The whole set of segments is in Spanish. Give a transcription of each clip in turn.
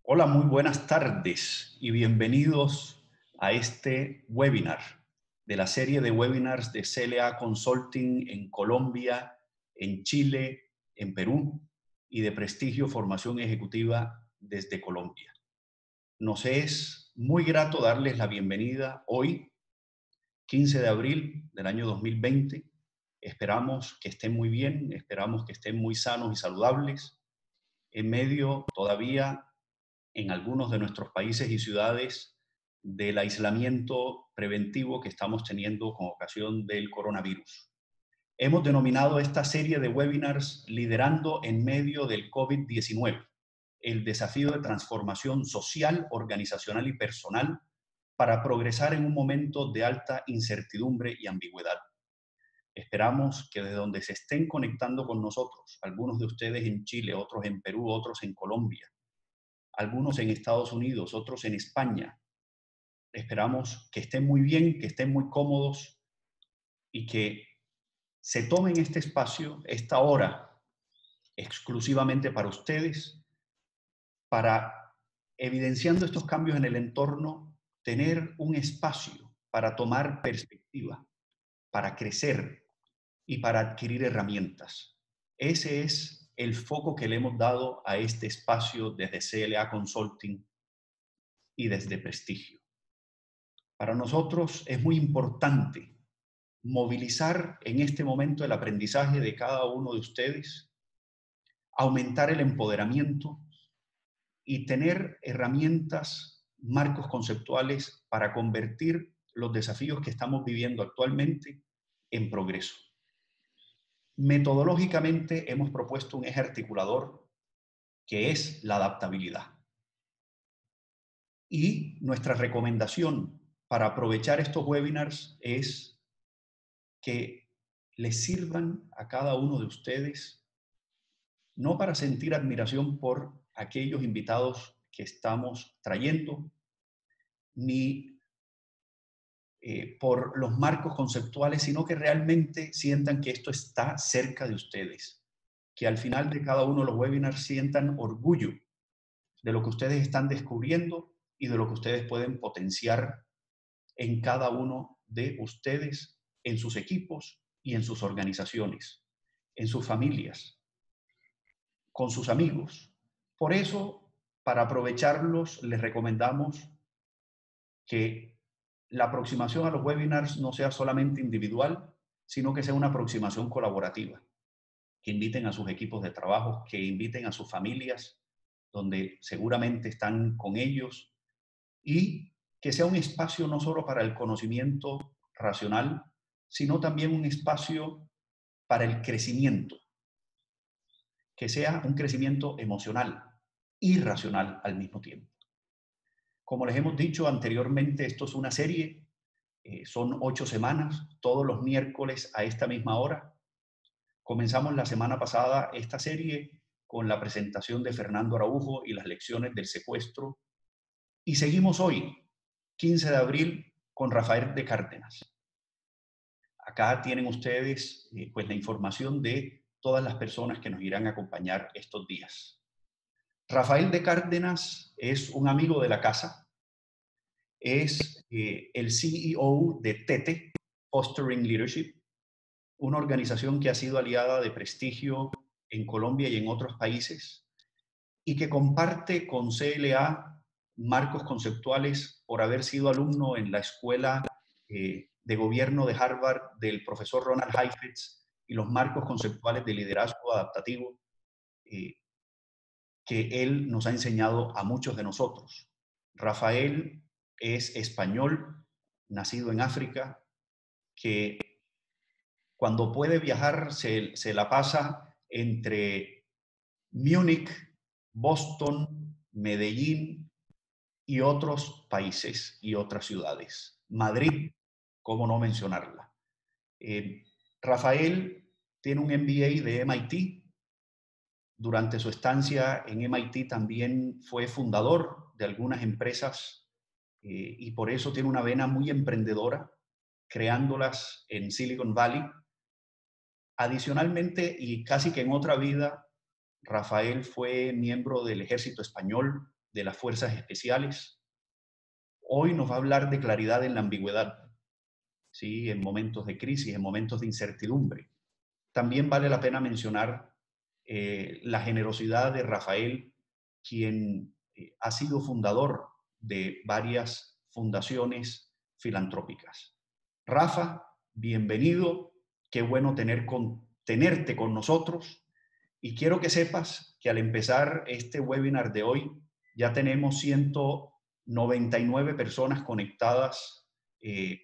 Hola, muy buenas tardes y bienvenidos a este webinar de la serie de webinars de CLA Consulting en Colombia, en Chile, en Perú y de Prestigio Formación Ejecutiva desde Colombia. Nos es muy grato darles la bienvenida hoy, 15 de abril del año 2020. Esperamos que estén muy bien, esperamos que estén muy sanos y saludables en medio todavía en algunos de nuestros países y ciudades del aislamiento preventivo que estamos teniendo con ocasión del coronavirus. Hemos denominado esta serie de webinars Liderando en medio del COVID-19, el desafío de transformación social, organizacional y personal para progresar en un momento de alta incertidumbre y ambigüedad. Esperamos que de donde se estén conectando con nosotros, algunos de ustedes en Chile, otros en Perú, otros en Colombia, algunos en Estados Unidos, otros en España. Esperamos que estén muy bien, que estén muy cómodos y que se tomen este espacio, esta hora, exclusivamente para ustedes, para, evidenciando estos cambios en el entorno, tener un espacio para tomar perspectiva, para crecer y para adquirir herramientas. Ese es el foco que le hemos dado a este espacio desde CLA Consulting y desde Prestigio. Para nosotros es muy importante movilizar en este momento el aprendizaje de cada uno de ustedes, aumentar el empoderamiento y tener herramientas, marcos conceptuales para convertir los desafíos que estamos viviendo actualmente en progreso. Metodológicamente hemos propuesto un eje articulador que es la adaptabilidad. Y nuestra recomendación para aprovechar estos webinars es que les sirvan a cada uno de ustedes, no para sentir admiración por aquellos invitados que estamos trayendo, ni por los marcos conceptuales, sino que realmente sientan que esto está cerca de ustedes, que al final de cada uno de los webinars sientan orgullo de lo que ustedes están descubriendo y de lo que ustedes pueden potenciar en cada uno de ustedes, en sus equipos y en sus organizaciones, en sus familias, con sus amigos. Por eso, para aprovecharlos, les recomendamos que la aproximación a los webinars no sea solamente individual, sino que sea una aproximación colaborativa, que inviten a sus equipos de trabajo, que inviten a sus familias, donde seguramente están con ellos, y que sea un espacio no solo para el conocimiento racional, sino también un espacio para el crecimiento, que sea un crecimiento emocional y racional al mismo tiempo. Como les hemos dicho anteriormente, esto es una serie, son 8 semanas, todos los miércoles a esta misma hora. Comenzamos la semana pasada esta serie con la presentación de Fernando Araujo y las lecciones del secuestro, y seguimos hoy, 15 de abril, con Rafael de Cárdenas. Acá tienen ustedes pues la información de todas las personas que nos irán a acompañar estos días. Rafael de Cárdenas es un amigo de la casa, es el CEO de TETE, Fostering Leadership, una organización que ha sido aliada de Prestigio en Colombia y en otros países y que comparte con CLA marcos conceptuales por haber sido alumno en la escuela de gobierno de Harvard del profesor Ronald Heifetz y los marcos conceptuales de liderazgo adaptativo que él nos ha enseñado a muchos de nosotros. Rafael es español, nacido en África, que cuando puede viajar se la pasa entre Múnich, Boston, Medellín y otros países y otras ciudades. Madrid, cómo no mencionarla. Rafael tiene un MBA de MIT. Durante su estancia en MIT también fue fundador de algunas empresas y por eso tiene una vena muy emprendedora, creándolas en Silicon Valley. Adicionalmente, y casi que en otra vida, Rafael fue miembro del Ejército Español, de las fuerzas especiales. Hoy nos va a hablar de claridad en la ambigüedad, ¿sí? En momentos de crisis, en momentos de incertidumbre. También vale la pena mencionar la generosidad de Rafael, quien ha sido fundador de varias fundaciones filantrópicas. Rafa, bienvenido, qué bueno tenerte con nosotros, y quiero que sepas que al empezar este webinar de hoy ya tenemos 199 personas conectadas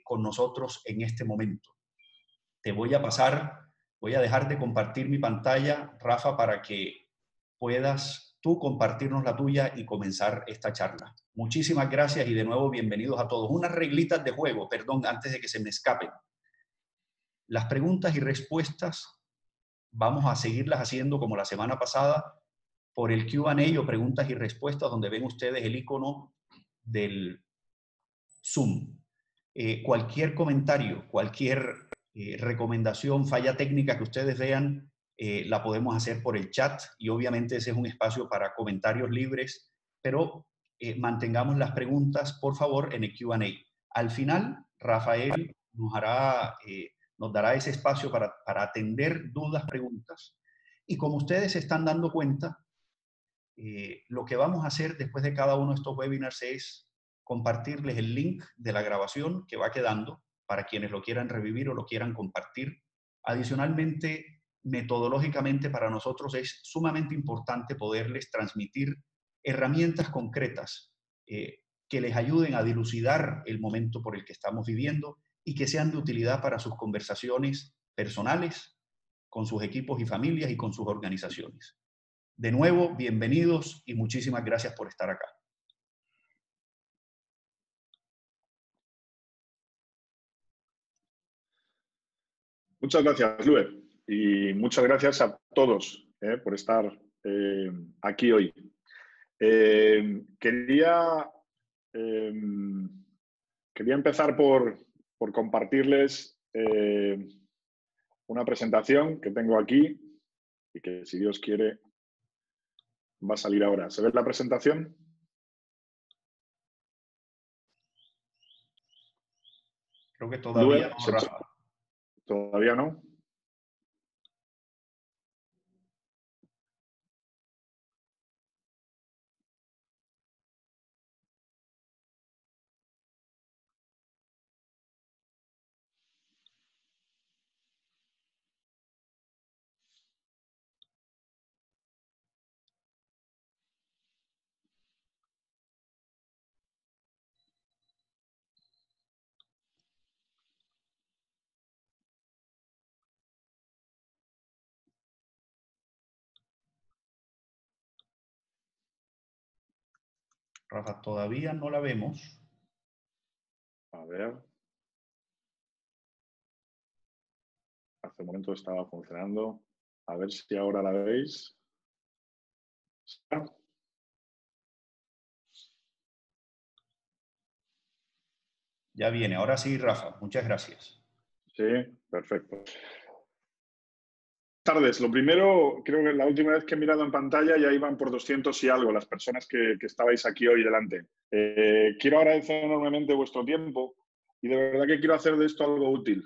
con nosotros en este momento. Te voy a dejar de compartir mi pantalla, Rafa, para que puedas tú compartirnos la tuya y comenzar esta charla. Muchísimas gracias y de nuevo bienvenidos a todos. Unas reglitas de juego, perdón, antes de que se me escapen. Las preguntas y respuestas vamos a seguirlas haciendo como la semana pasada por el Q&A o preguntas y respuestas, donde ven ustedes el icono del Zoom. Cualquier comentario, cualquier recomendación, falla técnica que ustedes vean, la podemos hacer por el chat, y obviamente ese es un espacio para comentarios libres, pero mantengamos las preguntas, por favor, en el Q&A. Al final, Rafael nos dará ese espacio para atender dudas, preguntas, y como ustedes se están dando cuenta, lo que vamos a hacer después de cada uno de estos webinars es compartirles el link de la grabación que va quedando para quienes lo quieran revivir o lo quieran compartir. Adicionalmente, metodológicamente para nosotros es sumamente importante poderles transmitir herramientas concretas que les ayuden a dilucidar el momento por el que estamos viviendo y que sean de utilidad para sus conversaciones personales, con sus equipos y familias y con sus organizaciones. De nuevo, bienvenidos y muchísimas gracias por estar acá. Muchas gracias, Luis, y muchas gracias a todos por estar aquí hoy. Quería empezar por compartirles una presentación que tengo aquí y que, si Dios quiere, va a salir ahora. ¿Se ve la presentación? Creo que todavía no, Rafa. ¿Todavía no? Rafa, todavía no la vemos. A ver. Hace un momento estaba funcionando. A ver si ahora la veis. Ya viene. Ahora sí, Rafa. Muchas gracias. Sí, perfecto. Buenas tardes. Lo primero, creo que la última vez que he mirado en pantalla ya iban por 200 y algo las personas que estabais aquí hoy delante. Quiero agradecer enormemente vuestro tiempo y de verdad que quiero hacer de esto algo útil.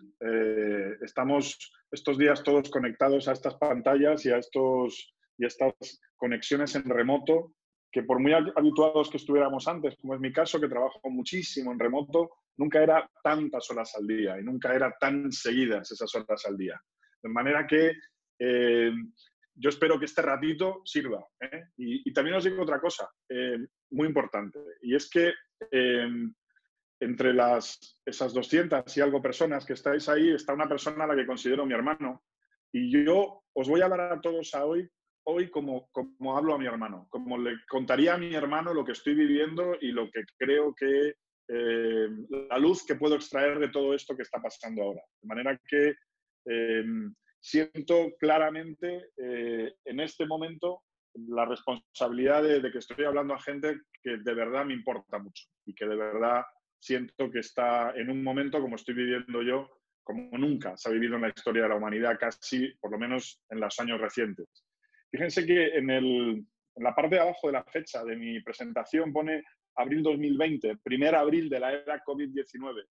Estamos estos días todos conectados a estas pantallas y a estas conexiones en remoto, que por muy habituados que estuviéramos antes, como es mi caso, que trabajo muchísimo en remoto, nunca era tantas horas al día y nunca eran tan seguidas esas horas al día. De manera que yo espero que este ratito sirva. Y también os digo otra cosa muy importante, y es que entre esas 200 y algo personas que estáis ahí, está una persona a la que considero mi hermano, y yo os voy a hablar a todos hoy como hablo a mi hermano, como le contaría a mi hermano lo que estoy viviendo y lo que creo que la luz que puedo extraer de todo esto que está pasando ahora. De manera que siento claramente en este momento la responsabilidad de que estoy hablando a gente que de verdad me importa mucho y que de verdad siento que está en un momento como estoy viviendo yo, como nunca se ha vivido en la historia de la humanidad, casi, por lo menos en los años recientes. Fíjense que en en la parte de abajo de la fecha de mi presentación pone abril 2020, primer abril de la era COVID-19.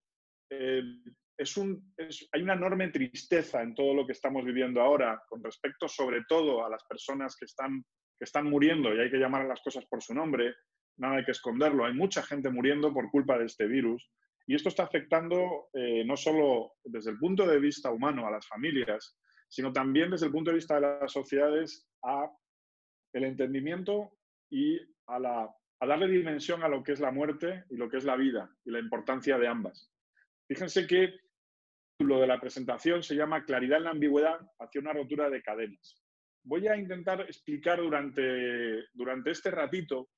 Hay una enorme tristeza en todo lo que estamos viviendo ahora con respecto sobre todo a las personas que están muriendo, y hay que llamar a las cosas por su nombre, nada hay que esconderlo. Hay mucha gente muriendo por culpa de este virus y esto está afectando no solo desde el punto de vista humano a las familias, sino también desde el punto de vista de las sociedades a el entendimiento y a darle dimensión a lo que es la muerte y lo que es la vida y la importancia de ambas. Fíjense que lo de la presentación se llama Claridad en la ambigüedad hacia una rotura de cadenas. Voy a intentar explicar durante este ratito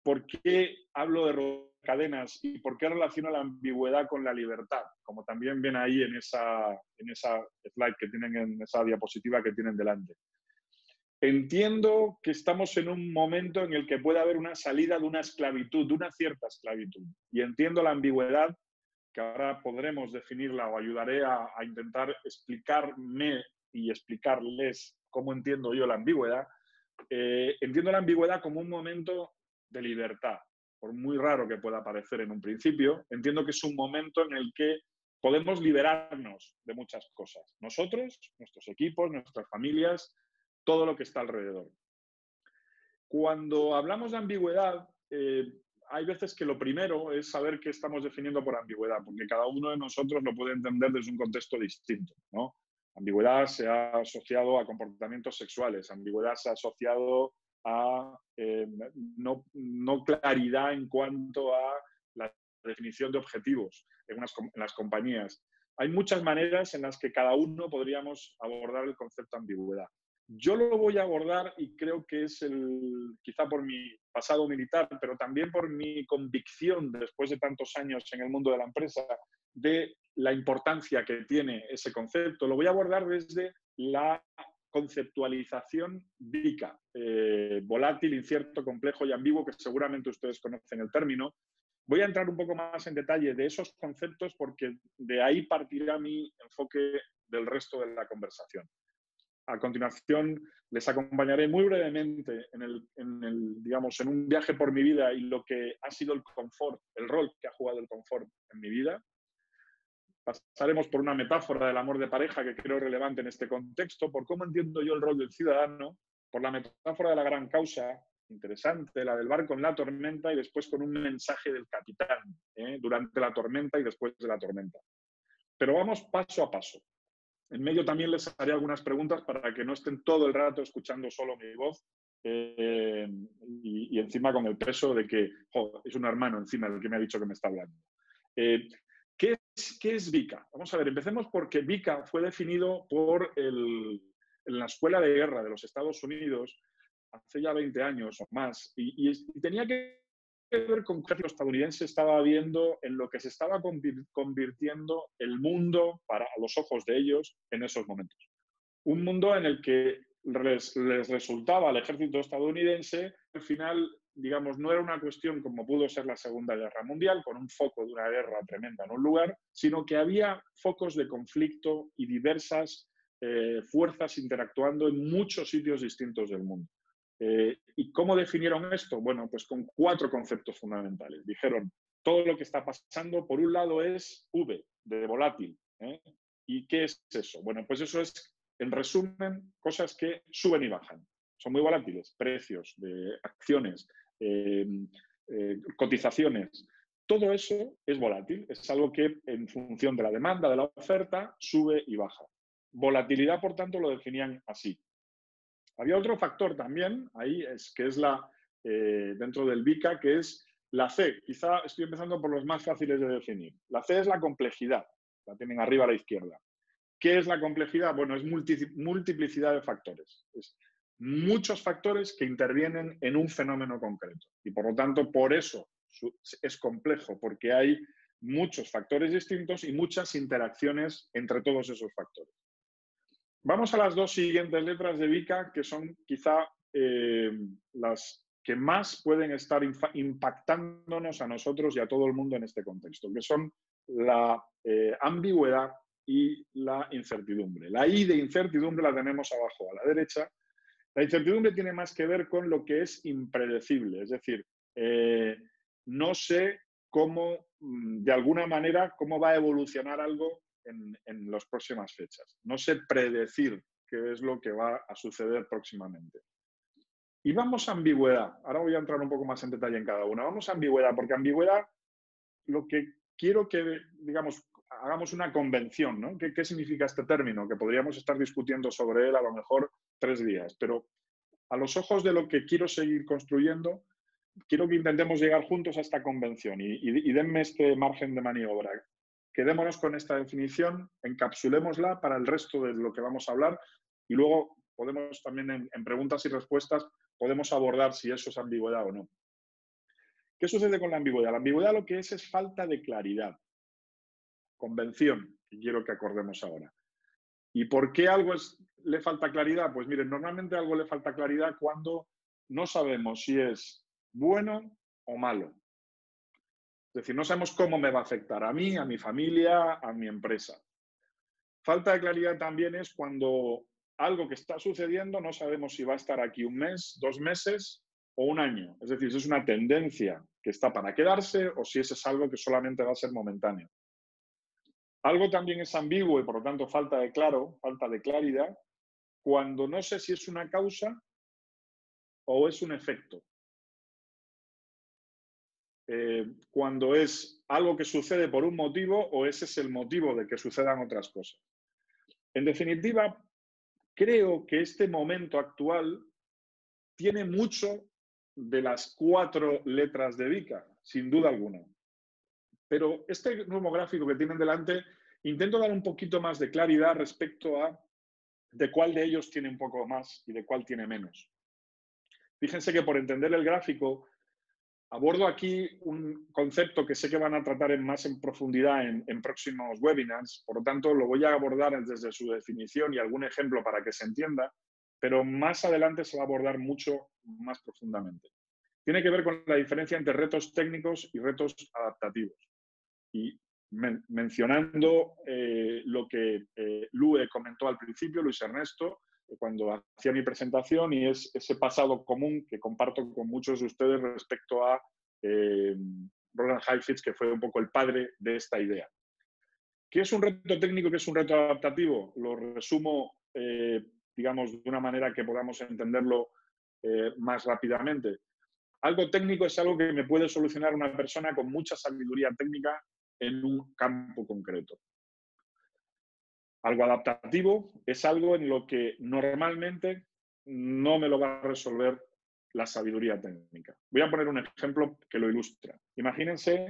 por qué hablo de cadenas y por qué relaciono la ambigüedad con la libertad, como también ven ahí en esa slide que tienen, en esa diapositiva que tienen delante. Entiendo que estamos en un momento en el que puede haber una salida de una esclavitud, de una cierta esclavitud, y entiendo la ambigüedad, que ahora podremos definirla o ayudaré a intentar explicarme y explicarles cómo entiendo yo la ambigüedad. Entiendo la ambigüedad como un momento de libertad, por muy raro que pueda parecer en un principio. Entiendo que es un momento en el que podemos liberarnos de muchas cosas. Nosotros, nuestros equipos, nuestras familias, todo lo que está alrededor. Cuando hablamos de ambigüedad, hay veces que lo primero es saber qué estamos definiendo por ambigüedad, porque cada uno de nosotros lo puede entender desde un contexto distinto, ¿no? Ambigüedad se ha asociado a comportamientos sexuales, ambigüedad se ha asociado a no claridad en cuanto a la definición de objetivos en las compañías. Hay muchas maneras en las que cada uno podríamos abordar el concepto de ambigüedad. Yo lo voy a abordar y creo que es quizá por mi pasado militar, pero también por mi convicción después de tantos años en el mundo de la empresa, de la importancia que tiene ese concepto. Lo voy a abordar desde la conceptualización VICA, volátil, incierto, complejo y ambiguo, que seguramente ustedes conocen el término. Voy a entrar un poco más en detalle de esos conceptos porque de ahí partirá mi enfoque del resto de la conversación. A continuación, les acompañaré muy brevemente digamos, en un viaje por mi vida y lo que ha sido el confort, el rol que ha jugado el confort en mi vida. Pasaremos por una metáfora del amor de pareja que creo relevante en este contexto, por cómo entiendo yo el rol del ciudadano, por la metáfora de la gran causa, interesante, la del barco en la tormenta, y después con un mensaje del capitán, durante la tormenta y después de la tormenta. Pero vamos paso a paso. En medio también les haré algunas preguntas para que no estén todo el rato escuchando solo mi voz y encima con el peso de que es un hermano encima del que me ha dicho que me está hablando. ¿Qué es VICA? Vamos a ver, empecemos porque VICA fue definido en la Escuela de Guerra de los Estados Unidos hace ya 20 años o más y tenía que ver con que el estadounidense estaba viendo en lo que se estaba convirtiendo el mundo para los ojos de ellos en esos momentos. Un mundo en el que les resultaba al ejército estadounidense, al final, digamos, no era una cuestión como pudo ser la Segunda Guerra Mundial, con un foco de una guerra tremenda en un lugar, sino que había focos de conflicto y diversas fuerzas interactuando en muchos sitios distintos del mundo. ¿Y cómo definieron esto? Bueno, pues con 4 conceptos fundamentales. Dijeron, todo lo que está pasando, por un lado, es V, de volátil. ¿Y qué es eso? Bueno, pues eso es, en resumen, cosas que suben y bajan. Son muy volátiles. Precios de acciones, cotizaciones. Todo eso es volátil. Es algo que, en función de la demanda, de la oferta, sube y baja. Volatilidad, por tanto, lo definían así. Había otro factor también, ahí, que es dentro del VICA, que es la C. Quizá estoy empezando por los más fáciles de definir. La C es la complejidad, la tienen arriba a la izquierda. ¿Qué es la complejidad? Bueno, es multiplicidad de factores. Es muchos factores que intervienen en un fenómeno concreto. Y por lo tanto, por eso es complejo, porque hay muchos factores distintos y muchas interacciones entre todos esos factores. Vamos a las 2 siguientes letras de VICA, que son quizá las que más pueden estar impactándonos a nosotros y a todo el mundo en este contexto, que son la ambigüedad y la incertidumbre. La I de incertidumbre la tenemos abajo a la derecha La incertidumbre tiene más que ver con lo que es impredecible, es decir, no sé cómo, de alguna manera, cómo va a evolucionar algo en las próximas fechas. No sé predecir qué es lo que va a suceder próximamente. Y vamos a ambigüedad. Ahora voy a entrar un poco más en detalle en cada una. Vamos a ambigüedad, porque ambigüedad lo que quiero que, digamos, hagamos una convención, ¿no? ¿Qué significa este término? Que podríamos estar discutiendo sobre él a lo mejor 3 días, pero a los ojos de lo que quiero seguir construyendo, quiero que intentemos llegar juntos a esta convención y denme este margen de maniobra. Quedémonos con esta definición, encapsulémosla para el resto de lo que vamos a hablar y luego podemos también en preguntas y respuestas podemos abordar si eso es ambigüedad o no. ¿Qué sucede con la ambigüedad? La ambigüedad lo que es falta de claridad. Convención, que quiero que acordemos ahora. ¿Y por qué algo le falta claridad? Pues miren, normalmente algo le falta claridad cuando no sabemos si es bueno o malo. Es decir, no sabemos cómo me va a afectar a mí, a mi familia, a mi empresa. Falta de claridad también es cuando algo que está sucediendo no sabemos si va a estar aquí 1 mes, 2 meses o 1 año. Es decir, si es una tendencia que está para quedarse o si ese es algo que solamente va a ser momentáneo. Algo también es ambiguo y por lo tanto falta de claridad, cuando no sé si es una causa o es un efecto. Cuando es algo que sucede por un motivo o ese es el motivo de que sucedan otras cosas. En definitiva, creo que este momento actual tiene mucho de las 4 letras de VICA, sin duda alguna. Pero este nuevo gráfico que tienen delante, intento dar un poquito más de claridad respecto a de cuál de ellos tiene un poco más y de cuál tiene menos. Fíjense que por entender el gráfico, abordo aquí un concepto que sé que van a tratar más en profundidad en próximos webinars, por lo tanto lo voy a abordar desde su definición y algún ejemplo para que se entienda, pero más adelante se va a abordar mucho más profundamente. Tiene que ver con la diferencia entre retos técnicos y retos adaptativos. Y mencionando lo que Lue comentó al principio, Luis Ernesto, cuando hacía mi presentación, y es ese pasado común que comparto con muchos de ustedes respecto a Roland Heifetz, que fue un poco el padre de esta idea. ¿Qué es un reto técnico y qué es un reto adaptativo? Lo resumo, digamos, de una manera que podamos entenderlo más rápidamente. Algo técnico es algo que me puede solucionar una persona con mucha sabiduría técnica en un campo concreto. Algo adaptativo es algo en lo que normalmente no me lo va a resolver la sabiduría técnica. Voy a poner un ejemplo que lo ilustra. Imagínense,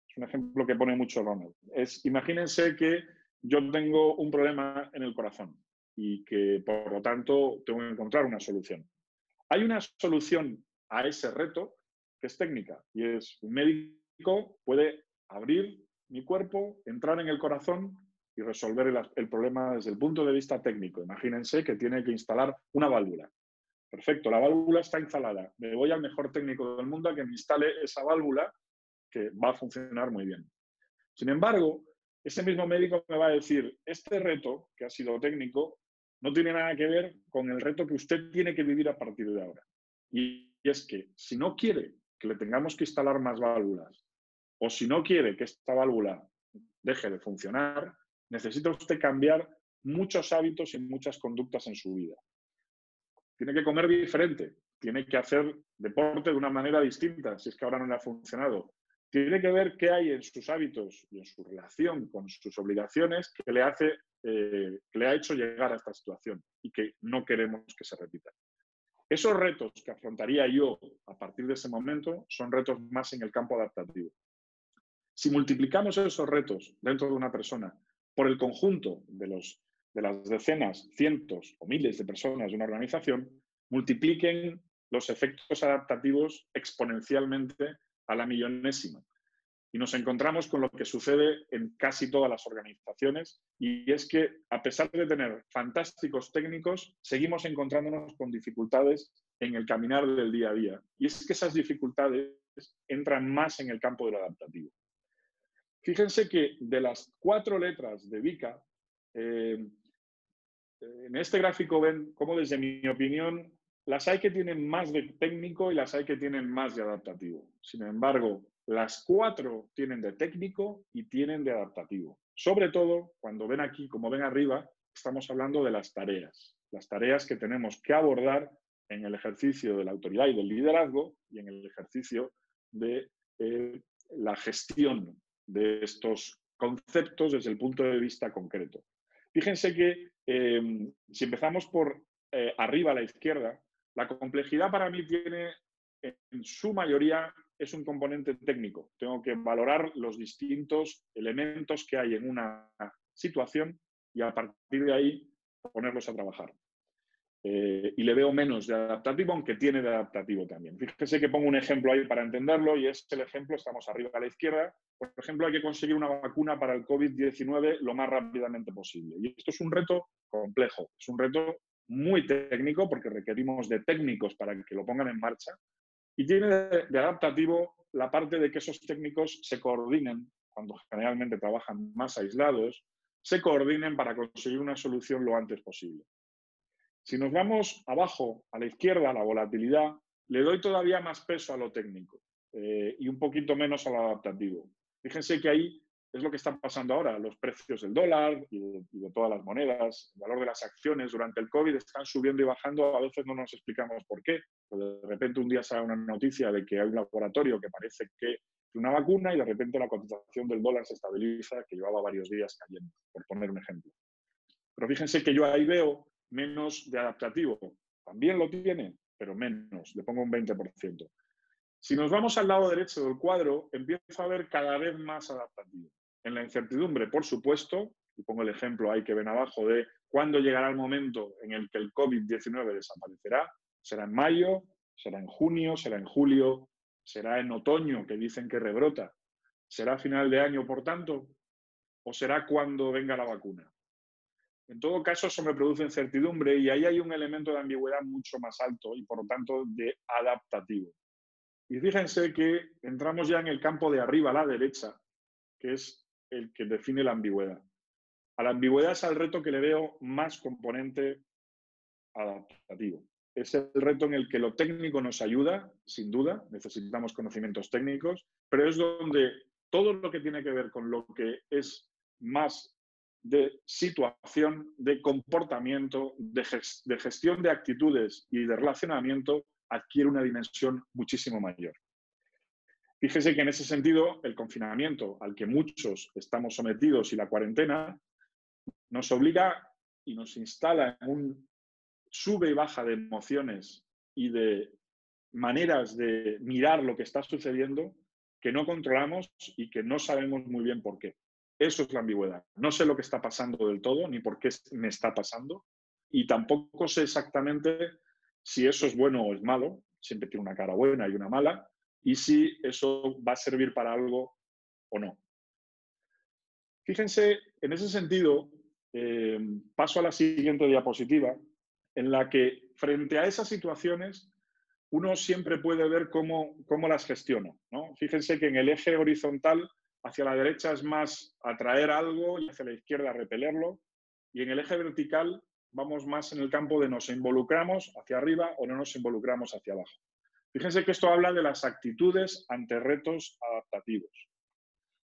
es un ejemplo que pone mucho Ronald, imagínense que yo tengo un problema en el corazón y que por lo tanto tengo que encontrar una solución. Hay una solución a ese reto que es técnica y es un médico puede abrir mi cuerpo, entrar en el corazón y resolver el problema desde el punto de vista técnico. Imagínense que tiene que instalar una válvula. Perfecto, la válvula está instalada. Me voy al mejor técnico del mundo a que me instale esa válvula que va a funcionar muy bien. Sin embargo, ese mismo médico me va a decir, este reto, que ha sido técnico, no tiene nada que ver con el reto que usted tiene que vivir a partir de ahora. Y es que si no quiere que le tengamos que instalar más válvulas o si no quiere que esta válvula deje de funcionar, necesita usted cambiar muchos hábitos y muchas conductas en su vida. Tiene que comer diferente, tiene que hacer deporte de una manera distinta, si es que ahora no le ha funcionado. Tiene que ver qué hay en sus hábitos y en su relación con sus obligaciones que le ha hecho llegar a esta situación y que no queremos que se repita. Esos retos que afrontaría yo a partir de ese momento son retos más en el campo adaptativo. Si multiplicamos esos retos dentro de una persona por el conjunto de las decenas, cientos o miles de personas de una organización, multipliquen los efectos adaptativos exponencialmente a la millonésima. Y nos encontramos con lo que sucede en casi todas las organizaciones, y es que a pesar de tener fantásticos técnicos, seguimos encontrándonos con dificultades en el caminar del día a día. Y es que esas dificultades entran más en el campo de lo adaptativo. Fíjense que de las 4 letras de VICA, en este gráfico ven cómo, desde mi opinión, Las hay que tienen más de técnico y las hay que tienen más de adaptativo. Sin embargo, las 4 tienen de técnico y tienen de adaptativo. Sobre todo, cuando ven aquí, como ven arriba, estamos hablando de las tareas que tenemos que abordar en el ejercicio de la autoridad y del liderazgo y en el ejercicio de la gestión de estos conceptos desde el punto de vista concreto. Fíjense que si empezamos por arriba a la izquierda, la complejidad para mí tiene, en su mayoría, es un componente técnico. Tengo que valorar los distintos elementos que hay en una situación y a partir de ahí ponerlos a trabajar. Y le veo menos de adaptativo, aunque tiene de adaptativo también. Fíjese que pongo un ejemplo ahí para entenderlo y es el ejemplo, estamos arriba a la izquierda. Por ejemplo, hay que conseguir una vacuna para el COVID-19 lo más rápidamente posible. Y esto es un reto complejo, es un reto muy técnico porque requerimos de técnicos para que lo pongan en marcha. Y tiene de adaptativo la parte de que esos técnicos se coordinen, cuando generalmente trabajan más aislados, se coordinen para conseguir una solución lo antes posible. Si nos vamos abajo, a la izquierda, a la volatilidad, le doy todavía más peso a lo técnico y un poquito menos a lo adaptativo. Fíjense que ahí es lo que está pasando ahora. Los precios del dólar y de todas las monedas, el valor de las acciones durante el COVID están subiendo y bajando. A veces no nos explicamos por qué. Pues de repente un día sale una noticia de que hay un laboratorio que parece que es una vacuna y de repente la cotización del dólar se estabiliza, que llevaba varios días cayendo, por poner un ejemplo. Pero fíjense que yo ahí veo menos de adaptativo. También lo tiene, pero menos. Le pongo un 20%. Si nos vamos al lado derecho del cuadro, empiezo a ver cada vez más adaptativo. En la incertidumbre, por supuesto, y pongo el ejemplo ahí que ven abajo de cuándo llegará el momento en el que el COVID-19 desaparecerá. ¿Será en mayo? ¿Será en junio? ¿Será en julio? ¿Será en otoño, que dicen que rebrota? ¿Será a final de año, por tanto? ¿O será cuando venga la vacuna? En todo caso, eso me produce incertidumbre y ahí hay un elemento de ambigüedad mucho más alto y, por lo tanto, de adaptativo. Y fíjense que entramos ya en el campo de arriba a la derecha, que es el que define la ambigüedad. A la ambigüedad es al reto que le veo más componente adaptativo. Es el reto en el que lo técnico nos ayuda, sin duda, necesitamos conocimientos técnicos, pero es donde todo lo que tiene que ver con lo que es más de situación, de comportamiento, de gestión de actitudes y de relacionamiento adquiere una dimensión muchísimo mayor. Fíjese que en ese sentido el confinamiento al que muchos estamos sometidos y la cuarentena nos obliga y nos instala en un sube y baja de emociones y de maneras de mirar lo que está sucediendo que no controlamos y que no sabemos muy bien por qué. Eso es la ambigüedad. No sé lo que está pasando del todo, ni por qué me está pasando, y tampoco sé exactamente si eso es bueno o es malo, siempre tiene una cara buena y una mala, y si eso va a servir para algo o no. Fíjense, en ese sentido, paso a la siguiente diapositiva, en la que frente a esas situaciones uno siempre puede ver cómo las gestiona, ¿no? Fíjense que en el eje horizontal hacia la derecha es más atraer algo y hacia la izquierda repelerlo, y en el eje vertical vamos más en el campo de nos involucramos hacia arriba o no nos involucramos hacia abajo. Fíjense que esto habla de las actitudes ante retos adaptativos.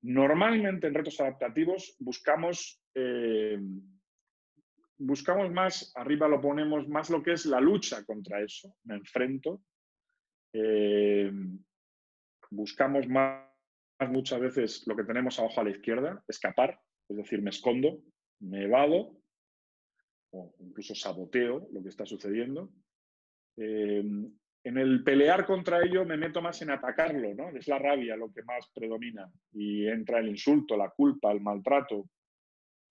Normalmente en retos adaptativos buscamos más, arriba lo ponemos, más lo que es la lucha contra eso, me enfrento. Buscamos más muchas veces lo que tenemos abajo a la izquierda, escapar, es decir, me escondo, me evado o incluso saboteo lo que está sucediendo. En el pelear contra ello me meto más en atacarlo, ¿no? Es la rabia lo que más predomina y entra el insulto, la culpa, el maltrato.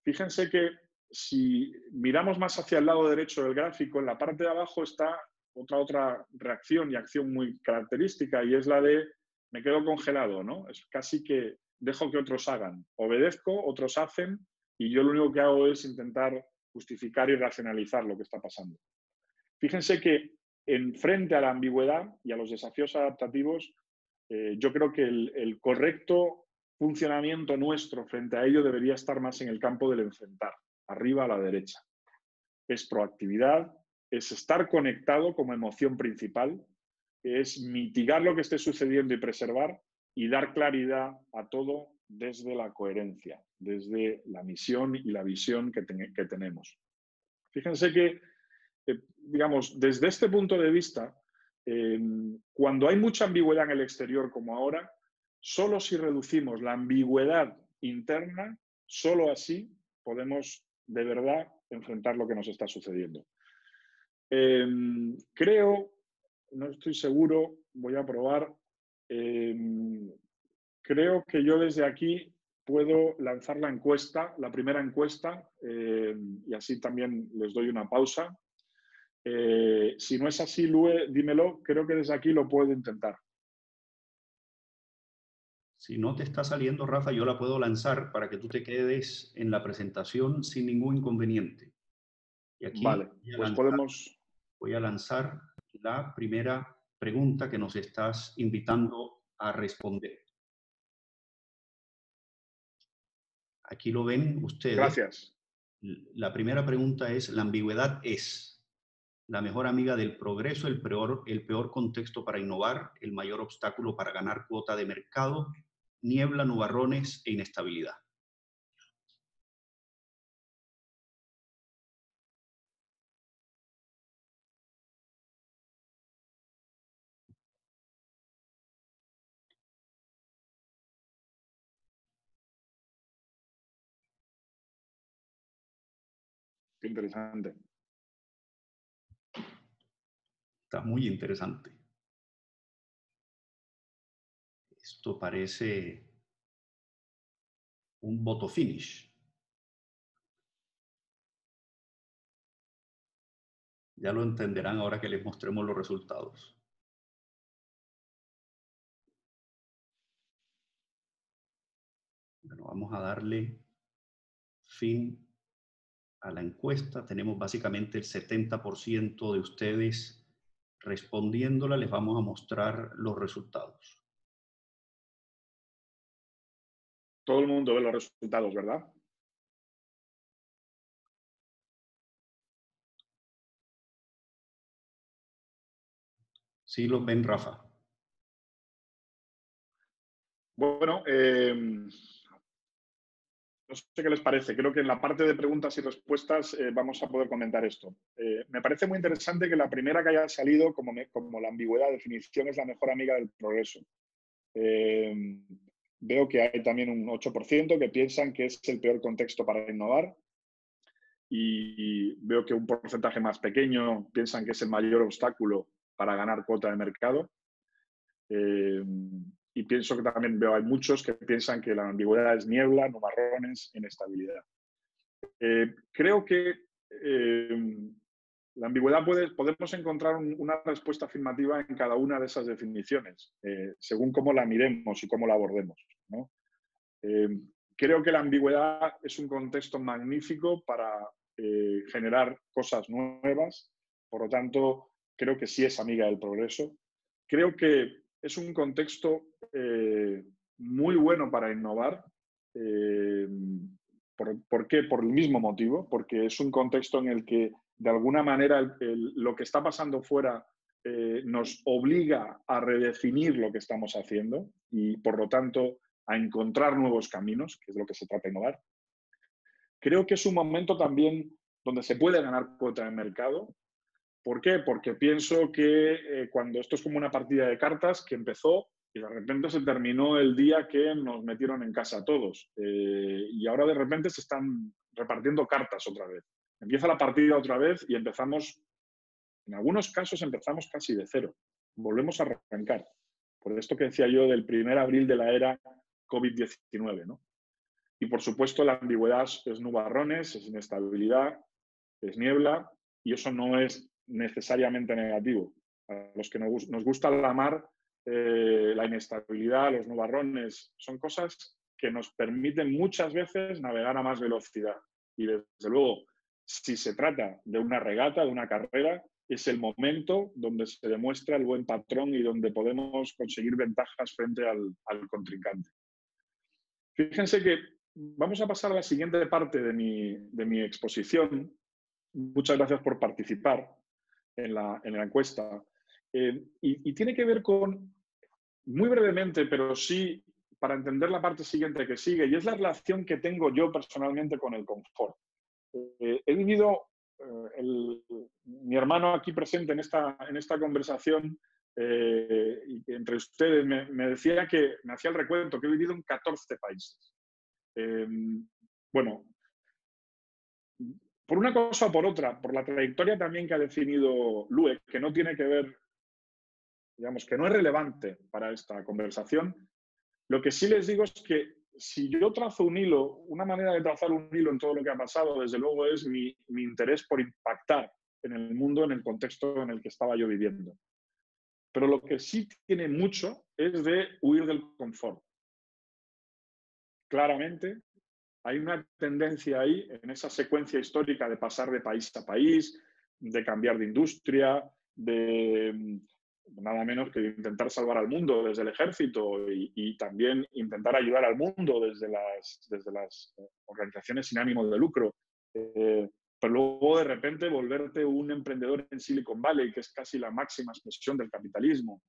Fíjense que si miramos más hacia el lado derecho del gráfico, en la parte de abajo está otra reacción y acción muy característica y es la de me quedo congelado, ¿no? Es casi que dejo que otros hagan. Obedezco, otros hacen y yo lo único que hago es intentar justificar y racionalizar lo que está pasando. Fíjense que en frente a la ambigüedad y a los desafíos adaptativos, yo creo que el correcto funcionamiento nuestro frente a ello debería estar más en el campo del enfrentar, arriba a la derecha. Es proactividad, es estar conectado como emoción principal, es mitigar lo que esté sucediendo y preservar y dar claridad a todo desde la coherencia, desde la misión y la visión que tenemos. Fíjense que, digamos, desde este punto de vista, cuando hay mucha ambigüedad en el exterior como ahora, solo si reducimos la ambigüedad interna, solo así podemos de verdad enfrentar lo que nos está sucediendo. Creo, no estoy seguro, voy a probar. Creo que yo desde aquí puedo lanzar la encuesta, la primera encuesta, y así también les doy una pausa. Si no es así, Lue, dímelo, creo que desde aquí lo puedo intentar. Si no te está saliendo, Rafa, yo la puedo lanzar para que tú te quedes en la presentación sin ningún inconveniente. Y aquí Vale, pues podemos... voy a lanzar la primera pregunta que nos estás invitando a responder. Aquí lo ven ustedes. Gracias. La primera pregunta es, ¿la ambigüedad es la mejor amiga del progreso, el peor contexto para innovar, el mayor obstáculo para ganar cuota de mercado, niebla, nubarrones e inestabilidad? Qué interesante. Está muy interesante. Esto parece un voto finish. Ya lo entenderán ahora que les mostremos los resultados. Bueno, vamos a darle fin a la encuesta. Tenemos básicamente el 70% de ustedes respondiéndola. Les vamos a mostrar los resultados. Todo el mundo ve los resultados, ¿verdad? Sí los ven, Rafa. Bueno, no sé qué les parece. Creo que en la parte de preguntas y respuestas vamos a poder comentar esto. Me parece muy interesante que la primera que haya salido, como la ambigüedad de definición, es la mejor amiga del progreso. Veo que hay también un 8% que piensan que es el peor contexto para innovar. Y veo que un porcentaje más pequeño piensan que es el mayor obstáculo para ganar cuota de mercado. Y pienso que también hay muchos que piensan que la ambigüedad es niebla, nubarrones, inestabilidad. Creo que la ambigüedad podemos encontrar una respuesta afirmativa en cada una de esas definiciones, según cómo la miremos y cómo la abordemos, ¿no? Creo que la ambigüedad es un contexto magnífico para generar cosas nuevas, por lo tanto, creo que sí es amiga del progreso. Creo que es un contexto muy bueno para innovar. ¿Por qué? Por el mismo motivo, porque es un contexto en el que, de alguna manera, lo que está pasando fuera nos obliga a redefinir lo que estamos haciendo y, por lo tanto, a encontrar nuevos caminos, que es lo que se trata de innovar. Creo que es un momento también donde se puede ganar cuota de mercado. ¿Por qué? Porque pienso que cuando esto es como una partida de cartas que empezó y de repente se terminó el día que nos metieron en casa todos. Y ahora de repente se están repartiendo cartas otra vez. Empieza la partida otra vez y empezamos, en algunos casos empezamos casi de cero. Volvemos a arrancar. Por esto que decía yo del 1 de abril de la era COVID-19, ¿no? Y por supuesto la ambigüedad es nubarrones, es inestabilidad, es niebla, y eso no es necesariamente negativo. A los que nos gusta la mar, la inestabilidad, los nubarrones, son cosas que nos permiten muchas veces navegar a más velocidad. Y desde luego, si se trata de una regata, de una carrera, es el momento donde se demuestra el buen patrón y donde podemos conseguir ventajas frente al contrincante. Fíjense que vamos a pasar a la siguiente parte de mi exposición. Muchas gracias por participar. en la encuesta. Y tiene que ver con, muy brevemente, pero sí para entender la parte siguiente que sigue, y es la relación que tengo yo personalmente con el confort. He vivido, mi hermano aquí presente en esta conversación, y entre ustedes, me decía que me hacía el recuento, que he vivido en 14 países. Bueno, por una cosa o por otra, por la trayectoria también que ha definido Lue, que no tiene que ver, digamos, que no es relevante para esta conversación, lo que sí les digo es que si yo trazo un hilo, una manera de trazar un hilo en todo lo que ha pasado, desde luego es mi interés por impactar en el mundo, en el contexto en el que estaba yo viviendo. Pero lo que sí tiene mucho es de huir del confort. Claramente, hay una tendencia ahí, en esa secuencia histórica de pasar de país a país, de cambiar de industria, de nada menos que intentar salvar al mundo desde el ejército y también intentar ayudar al mundo desde las organizaciones sin ánimo de lucro. Pero luego de repente volverte un emprendedor en Silicon Valley, que es casi la máxima expresión del capitalismo.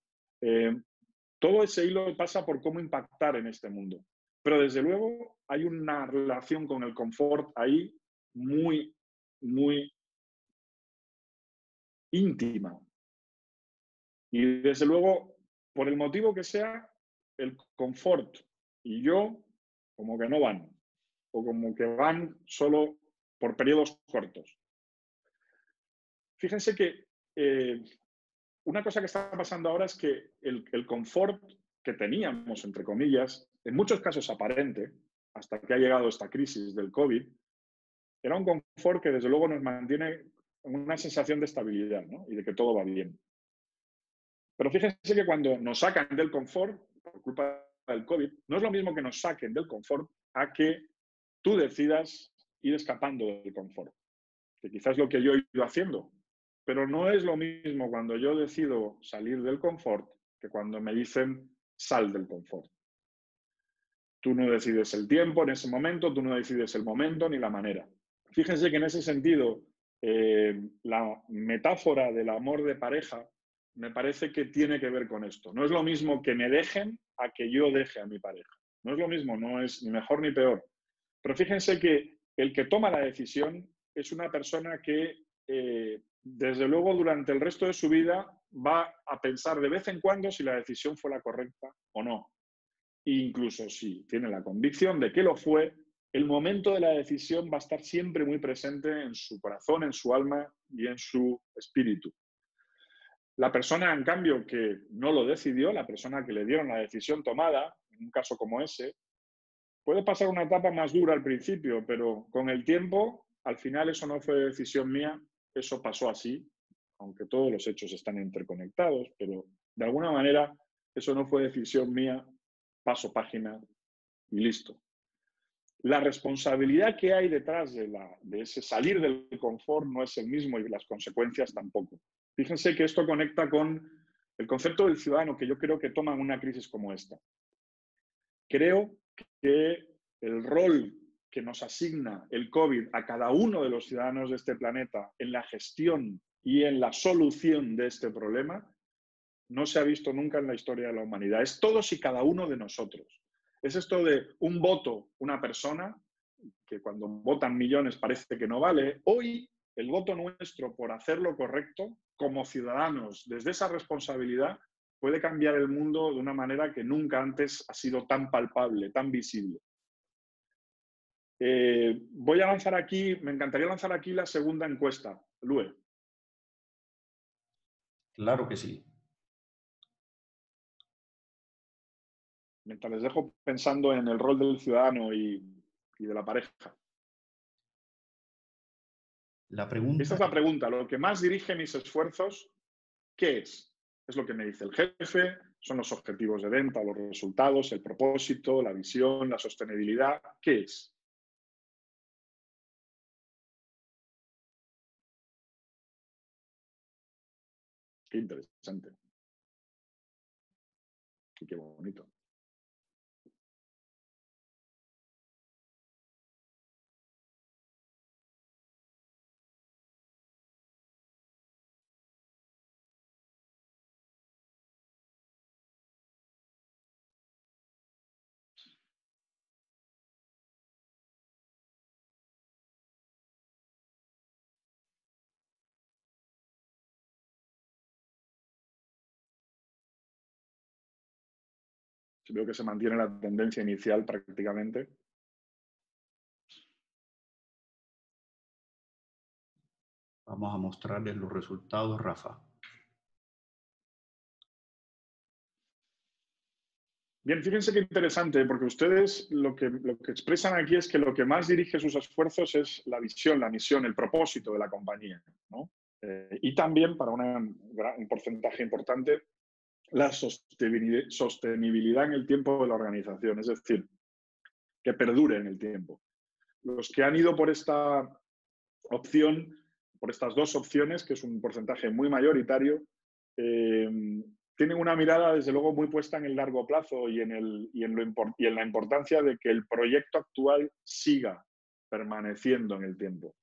Todo ese hilo pasa por cómo impactar en este mundo. Pero desde luego hay una relación con el confort ahí muy, muy íntima. Y desde luego, por el motivo que sea, el confort y yo como que no van, o como que van solo por periodos cortos. Fíjense que una cosa que está pasando ahora es que el confort que teníamos, entre comillas, en muchos casos aparente, hasta que ha llegado esta crisis del COVID, era un confort que desde luego nos mantiene en una sensación de estabilidad, ¿no? Y de que todo va bien. Pero fíjense que cuando nos sacan del confort, por culpa del COVID, no es lo mismo que nos saquen del confort a que tú decidas ir escapando del confort, que quizás es lo que yo he ido haciendo. Pero no es lo mismo cuando yo decido salir del confort que cuando me dicen sal del confort. Tú no decides el tiempo en ese momento, tú no decides el momento ni la manera. Fíjense que en ese sentido, la metáfora del amor de pareja me parece que tiene que ver con esto. No es lo mismo que me dejen a que yo deje a mi pareja. No es lo mismo, no es ni mejor ni peor. Pero fíjense que el que toma la decisión es una persona que, desde luego, durante el resto de su vida va a pensar de vez en cuando si la decisión fue la correcta o no. E incluso si tiene la convicción de que lo fue, el momento de la decisión va a estar siempre muy presente en su corazón, en su alma y en su espíritu. La persona, en cambio, que no lo decidió, la persona que le dieron la decisión tomada, en un caso como ese, puede pasar una etapa más dura al principio, pero con el tiempo, al final eso no fue decisión mía, eso pasó así, aunque todos los hechos están interconectados, pero de alguna manera eso no fue decisión mía, paso página y listo. La responsabilidad que hay detrás de ese salir del confort no es el mismo y las consecuencias tampoco. Fíjense que esto conecta con el concepto del ciudadano que yo creo que toma en una crisis como esta. Creo que el rol que nos asigna el COVID a cada uno de los ciudadanos de este planeta en la gestión y en la solución de este problema no se ha visto nunca en la historia de la humanidad. Es todos y cada uno de nosotros. Es esto de un voto, una persona, que cuando votan millones parece que no vale. Hoy el voto nuestro por hacer lo correcto como ciudadanos, desde esa responsabilidad, puede cambiar el mundo de una manera que nunca antes ha sido tan palpable, tan visible. Voy a lanzar aquí, me encantaría lanzar aquí la segunda encuesta. Lue. Claro que sí. Mientras les dejo pensando en el rol del ciudadano y de la pareja. La pregunta Esta es la pregunta. Lo que más dirige mis esfuerzos, ¿qué es? Es lo que me dice el jefe, son los objetivos de venta, los resultados, el propósito, la visión, la sostenibilidad. ¿Qué es? Qué interesante. Y qué bonito. Veo que se mantiene la tendencia inicial prácticamente. Vamos a mostrarles los resultados, Rafa. Bien, fíjense qué interesante, porque ustedes lo que expresan aquí es que lo que más dirige sus esfuerzos es la visión, la misión, el propósito de la compañía, ¿no? Y también, para un porcentaje importante, la sostenibilidad en el tiempo de la organización, es decir, que perdure en el tiempo. Los que han ido por esta opción, por estas dos opciones, que es un porcentaje muy mayoritario, tienen una mirada, desde luego, muy puesta en el largo plazo y en la importancia de que el proyecto actual siga permaneciendo en el tiempo.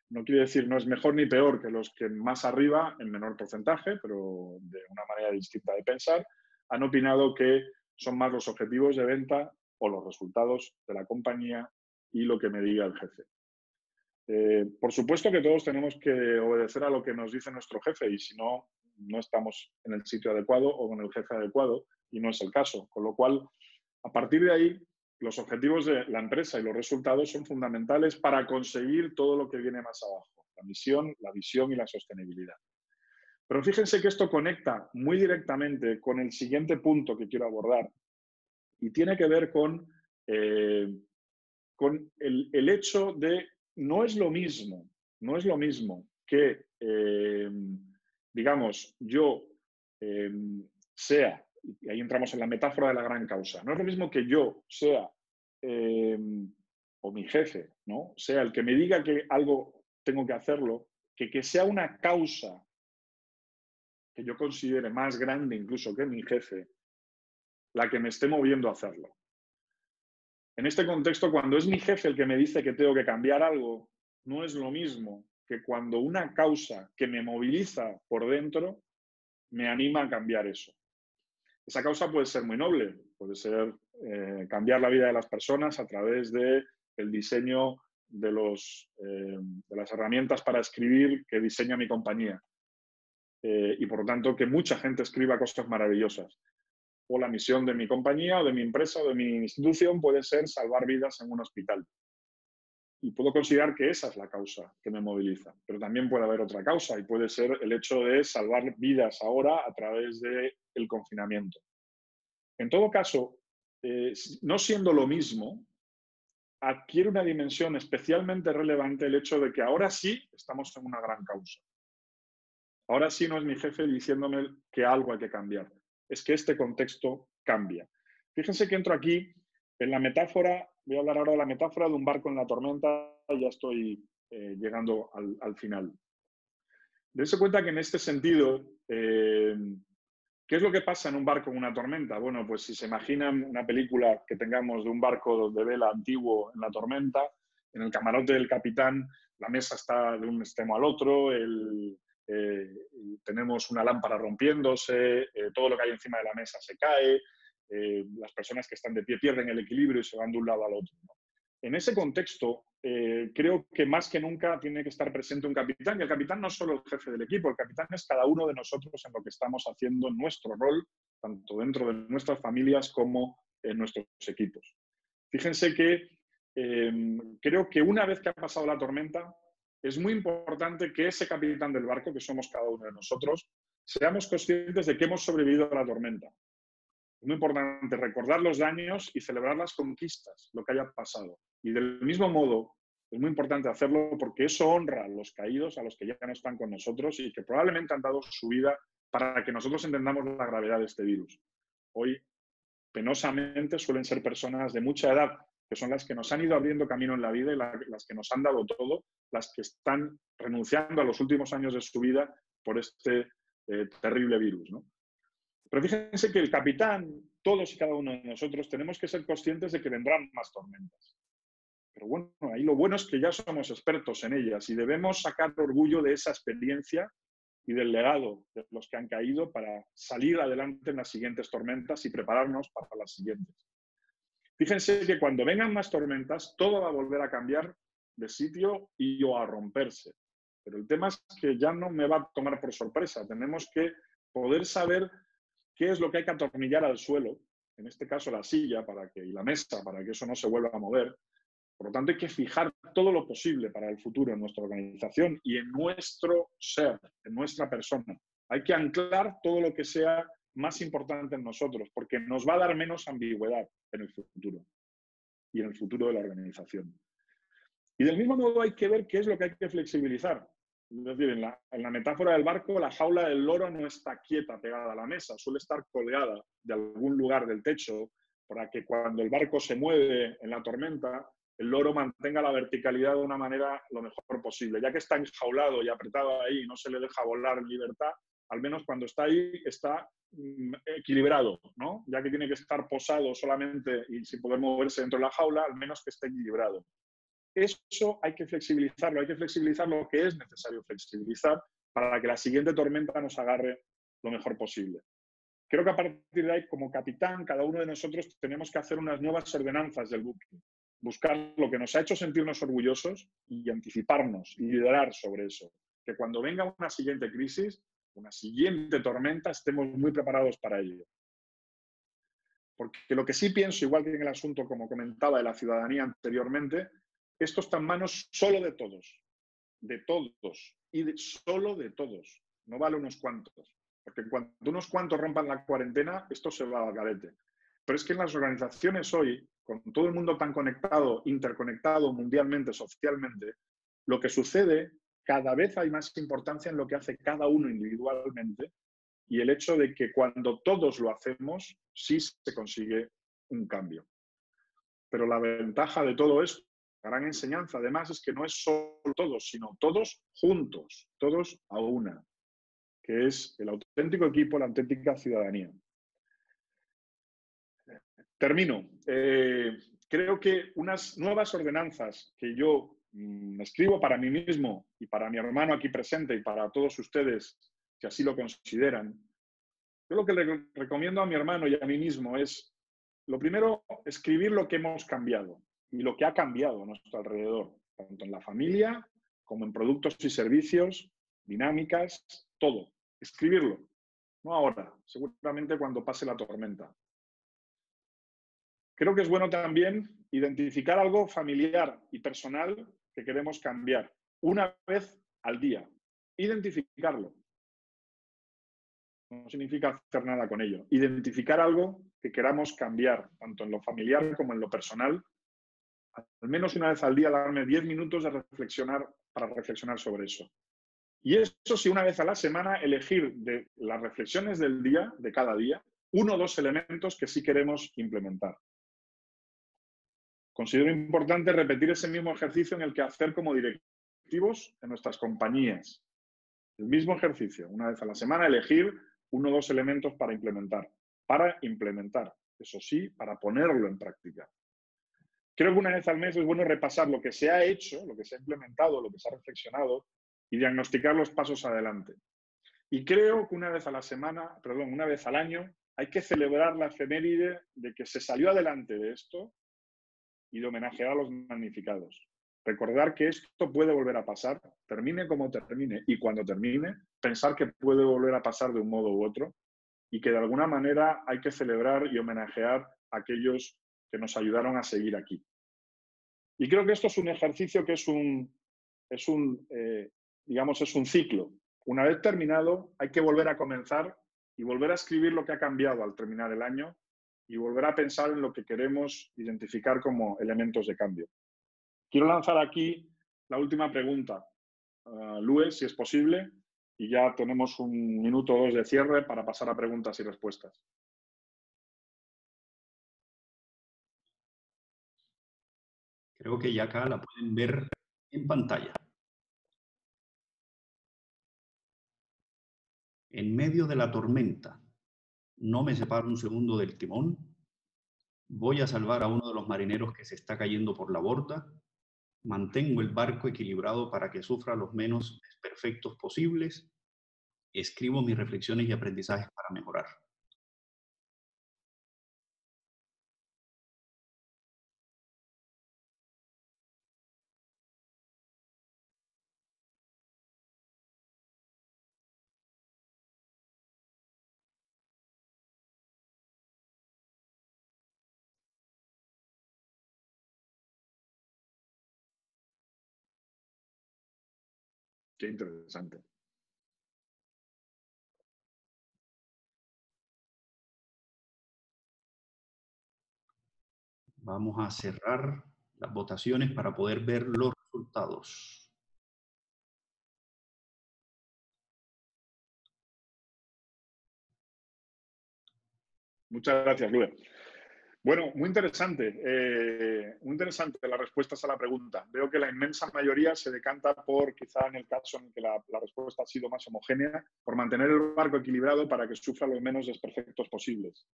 No quiere decir no es mejor ni peor que los que más arriba, en menor porcentaje, pero de una manera distinta de pensar, han opinado que son más los objetivos de venta o los resultados de la compañía y lo que me diga el jefe. Por supuesto que todos tenemos que obedecer a lo que nos dice nuestro jefe y si no, no estamos en el sitio adecuado o con el jefe adecuado y no es el caso. Con lo cual, a partir de ahí, los objetivos de la empresa y los resultados son fundamentales para conseguir todo lo que viene más abajo, la misión, la visión y la sostenibilidad. Pero fíjense que esto conecta muy directamente con el siguiente punto que quiero abordar y tiene que ver con el hecho de no es lo mismo que, digamos, yo sea, y ahí entramos en la metáfora de la gran causa, no es lo mismo que yo sea, o mi jefe, ¿no?, sea el que me diga que algo tengo que hacerlo, que sea una causa que yo considere más grande incluso que mi jefe, la que me esté moviendo a hacerlo. En este contexto, cuando es mi jefe el que me dice que tengo que cambiar algo, no es lo mismo que cuando una causa que me moviliza por dentro me anima a cambiar eso. Esa causa puede ser muy noble, puede ser cambiar la vida de las personas a través del diseño de las herramientas para escribir que diseña mi compañía. Y por lo tanto, que mucha gente escriba cosas maravillosas. O la misión de mi compañía o de mi empresa o de mi institución puede ser salvar vidas en un hospital. Y puedo considerar que esa es la causa que me moviliza. Pero también puede haber otra causa y puede ser el hecho de salvar vidas ahora a través del confinamiento. En todo caso, no siendo lo mismo, adquiere una dimensión especialmente relevante el hecho de que ahora sí estamos en una gran causa. Ahora sí no es mi jefe diciéndome que algo hay que cambiar. Es que este contexto cambia. Fíjense que entro aquí en la metáfora, voy a hablar ahora de la metáfora de un barco en la tormenta, y ya estoy llegando al final. Dense cuenta que en este sentido, ¿qué es lo que pasa en un barco en una tormenta? Bueno, pues si se imaginan una película que tengamos de un barco de vela antiguo en la tormenta, en el camarote del capitán, la mesa está de un extremo al otro, tenemos una lámpara rompiéndose, todo lo que hay encima de la mesa se cae, las personas que están de pie pierden el equilibrio y se van de un lado al otro, ¿no? En ese contexto, creo que más que nunca tiene que estar presente un capitán, y el capitán no es solo el jefe del equipo, el capitán es cada uno de nosotros en lo que estamos haciendo en nuestro rol, tanto dentro de nuestras familias como en nuestros equipos. Fíjense que creo que una vez que ha pasado la tormenta, es muy importante que ese capitán del barco, que somos cada uno de nosotros, seamos conscientes de que hemos sobrevivido a la tormenta. Es muy importante recordar los daños y celebrar las conquistas, lo que haya pasado. Y del mismo modo, es muy importante hacerlo porque eso honra a los caídos, a los que ya no están con nosotros y que probablemente han dado su vida para que nosotros entendamos la gravedad de este virus. Hoy, penosamente, suelen ser personas de mucha edad, que son las que nos han ido abriendo camino en la vida y las que nos han dado todo, las que están renunciando a los últimos años de su vida por este terrible virus, ¿no? Pero fíjense que el capitán, todos y cada uno de nosotros, tenemos que ser conscientes de que vendrán más tormentas. Pero bueno, ahí lo bueno es que ya somos expertos en ellas y debemos sacar orgullo de esa experiencia y del legado de los que han caído para salir adelante en las siguientes tormentas y prepararnos para las siguientes. Fíjense que cuando vengan más tormentas, todo va a volver a cambiar de sitio y o a romperse. Pero el tema es que ya no me va a tomar por sorpresa. Tenemos que poder saber qué es lo que hay que atornillar al suelo en este caso la silla y la mesa, para que eso no se vuelva a mover. Por lo tanto, hay que fijar todo lo posible para el futuro en nuestra organización y en nuestro ser, en nuestra persona. Hay que anclar todo lo que sea más importante en nosotros, porque nos va a dar menos ambigüedad en el futuro y en el futuro de la organización. Y del mismo modo hay que ver qué es lo que hay que flexibilizar. Es decir, en la metáfora del barco, la jaula del loro no está quieta pegada a la mesa, suele estar colgada de algún lugar del techo para que cuando el barco se mueve en la tormenta, el loro mantenga la verticalidad de una manera lo mejor posible. Ya que está enjaulado y apretado ahí y no se le deja volar en libertad, al menos cuando está ahí está equilibrado, ¿no? Ya que tiene que estar posado solamente y sin poder moverse dentro de la jaula, al menos que esté equilibrado. Eso hay que flexibilizar lo que es necesario flexibilizar para que la siguiente tormenta nos agarre lo mejor posible. Creo que a partir de ahí, como capitán, cada uno de nosotros tenemos que hacer unas nuevas ordenanzas del buque. Buscar lo que nos ha hecho sentirnos orgullosos y anticiparnos y liderar sobre eso. Que cuando venga una siguiente crisis, una siguiente tormenta, estemos muy preparados para ello. Porque lo que sí pienso, igual que en el asunto, como comentaba, de la ciudadanía anteriormente, esto está en manos solo de todos y solo de todos, no vale unos cuantos, porque cuando unos cuantos rompan la cuarentena, esto se va al garete. Pero es que en las organizaciones hoy, con todo el mundo tan conectado, interconectado mundialmente, socialmente, lo que sucede, cada vez hay más importancia en lo que hace cada uno individualmente y el hecho de que cuando todos lo hacemos, sí se consigue un cambio. Pero la ventaja de todo esto, la gran enseñanza además, es que no es solo todos, sino todos juntos, todos a una, que es el auténtico equipo, la auténtica ciudadanía. Termino. Creo que unas nuevas ordenanzas que yo escribo para mí mismo y para mi hermano aquí presente y para todos ustedes, que así lo consideran, yo lo que le recomiendo a mi hermano y a mí mismo es, lo primero, escribir lo que hemos cambiado y lo que ha cambiado a nuestro alrededor, tanto en la familia como en productos y servicios, dinámicas, todo. Escribirlo, no ahora, seguramente cuando pase la tormenta. Creo que es bueno también identificar algo familiar y personal que queremos cambiar una vez al día. Identificarlo. No significa hacer nada con ello. Identificar algo que queramos cambiar, tanto en lo familiar como en lo personal. Al menos una vez al día darme 10 minutos para reflexionar sobre eso. Y eso sí, una vez a la semana, elegir de las reflexiones del día, de cada día, uno o dos elementos que sí queremos implementar. Considero importante repetir ese mismo ejercicio en el quehacer como directivos en nuestras compañías. El mismo ejercicio, una vez a la semana, elegir uno o dos elementos para implementar. Eso sí, para ponerlo en práctica. Creo que una vez al mes es bueno repasar lo que se ha hecho, lo que se ha implementado, lo que se ha reflexionado y diagnosticar los pasos adelante. Y creo que una vez al año, hay que celebrar la efeméride de que se salió adelante de esto y de homenajear a los damnificados. Recordar que esto puede volver a pasar, termine como termine, y cuando termine, pensar que puede volver a pasar de un modo u otro y que de alguna manera hay que celebrar y homenajear a aquellos que nos ayudaron a seguir aquí. Y creo que esto es un ejercicio que es un ciclo. Una vez terminado, hay que volver a comenzar y volver a escribir lo que ha cambiado al terminar el año y volver a pensar en lo que queremos identificar como elementos de cambio. Quiero lanzar aquí la última pregunta, Luis, si es posible, y ya tenemos un minuto o dos de cierre para pasar a preguntas y respuestas. Creo que ya acá la pueden ver en pantalla. En medio de la tormenta, no me separo un segundo del timón. Voy a salvar a uno de los marineros que se está cayendo por la borda. Mantengo el barco equilibrado para que sufra los menos desperfectos posibles. Escribo mis reflexiones y aprendizajes para mejorar. Qué interesante. Vamos a cerrar las votaciones para poder ver los resultados. Muchas gracias, Luis. Bueno, muy interesante las respuestas a la pregunta. Veo que la inmensa mayoría se decanta por, quizá en el caso en que la respuesta ha sido más homogénea, por mantener el barco equilibrado para que sufra los menos desperfectos posibles.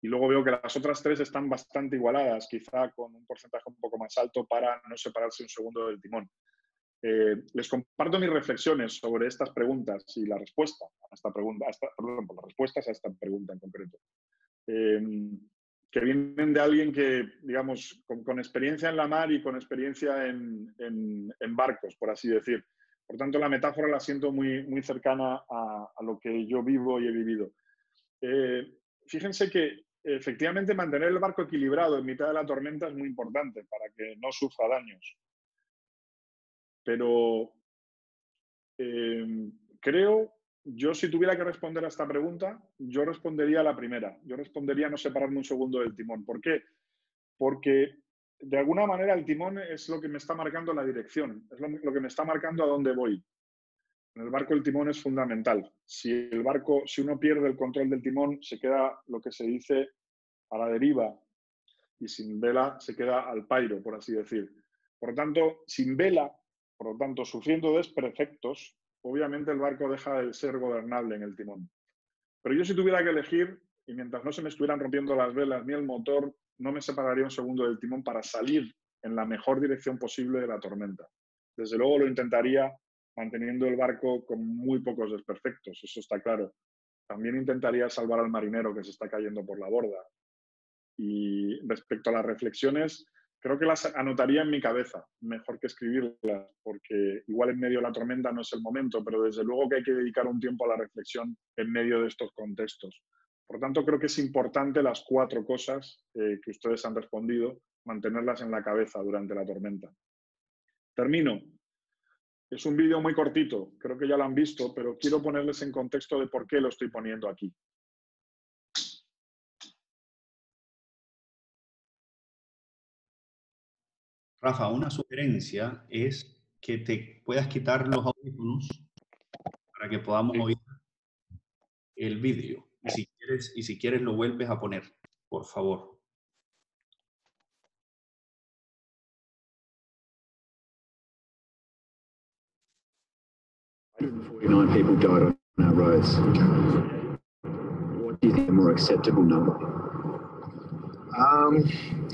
Y luego veo que las otras tres están bastante igualadas, quizá con un porcentaje un poco más alto para no separarse un segundo del timón. Les comparto mis reflexiones sobre estas preguntas y la respuesta a esta pregunta, las respuestas a esta pregunta en concreto. Que vienen de alguien que, digamos, con experiencia en la mar y con experiencia en barcos, por así decir. Por tanto, la metáfora la siento muy, muy cercana a lo que yo vivo y he vivido. Fíjense que efectivamente mantener el barco equilibrado en mitad de la tormenta es muy importante para que no sufra daños. Pero creo, yo si tuviera que responder a esta pregunta, yo respondería a la primera. Yo respondería no separarme un segundo del timón. ¿Por qué? Porque de alguna manera el timón es lo que me está marcando la dirección, es lo que me está marcando a dónde voy. En el barco el timón es fundamental. Si uno pierde el control del timón, se queda lo que se dice a la deriva y sin vela se queda al pairo, por así decir. Por lo tanto, sin vela, por lo tanto, sufriendo desperfectos, obviamente el barco deja de ser gobernable en el timón. Pero yo si tuviera que elegir, y mientras no se me estuvieran rompiendo las velas ni el motor, no me separaría un segundo del timón para salir en la mejor dirección posible de la tormenta. Desde luego lo intentaría manteniendo el barco con muy pocos desperfectos, eso está claro. También intentaría salvar al marinero que se está cayendo por la borda. Y respecto a las reflexiones, creo que las anotaría en mi cabeza, mejor que escribirlas, porque igual en medio de la tormenta no es el momento, pero desde luego que hay que dedicar un tiempo a la reflexión en medio de estos contextos. Por tanto, creo que es importante las 4 cosas que ustedes han respondido, mantenerlas en la cabeza durante la tormenta. Termino. Es un vídeo muy cortito, creo que ya lo han visto, pero quiero ponerles en contexto de por qué lo estoy poniendo aquí. Rafa, una sugerencia es que te puedas quitar los audífonos para que podamos oír el vídeo. Y si quieres lo vuelves a poner, por favor. Nine people died on our roads. What do you think a more acceptable number?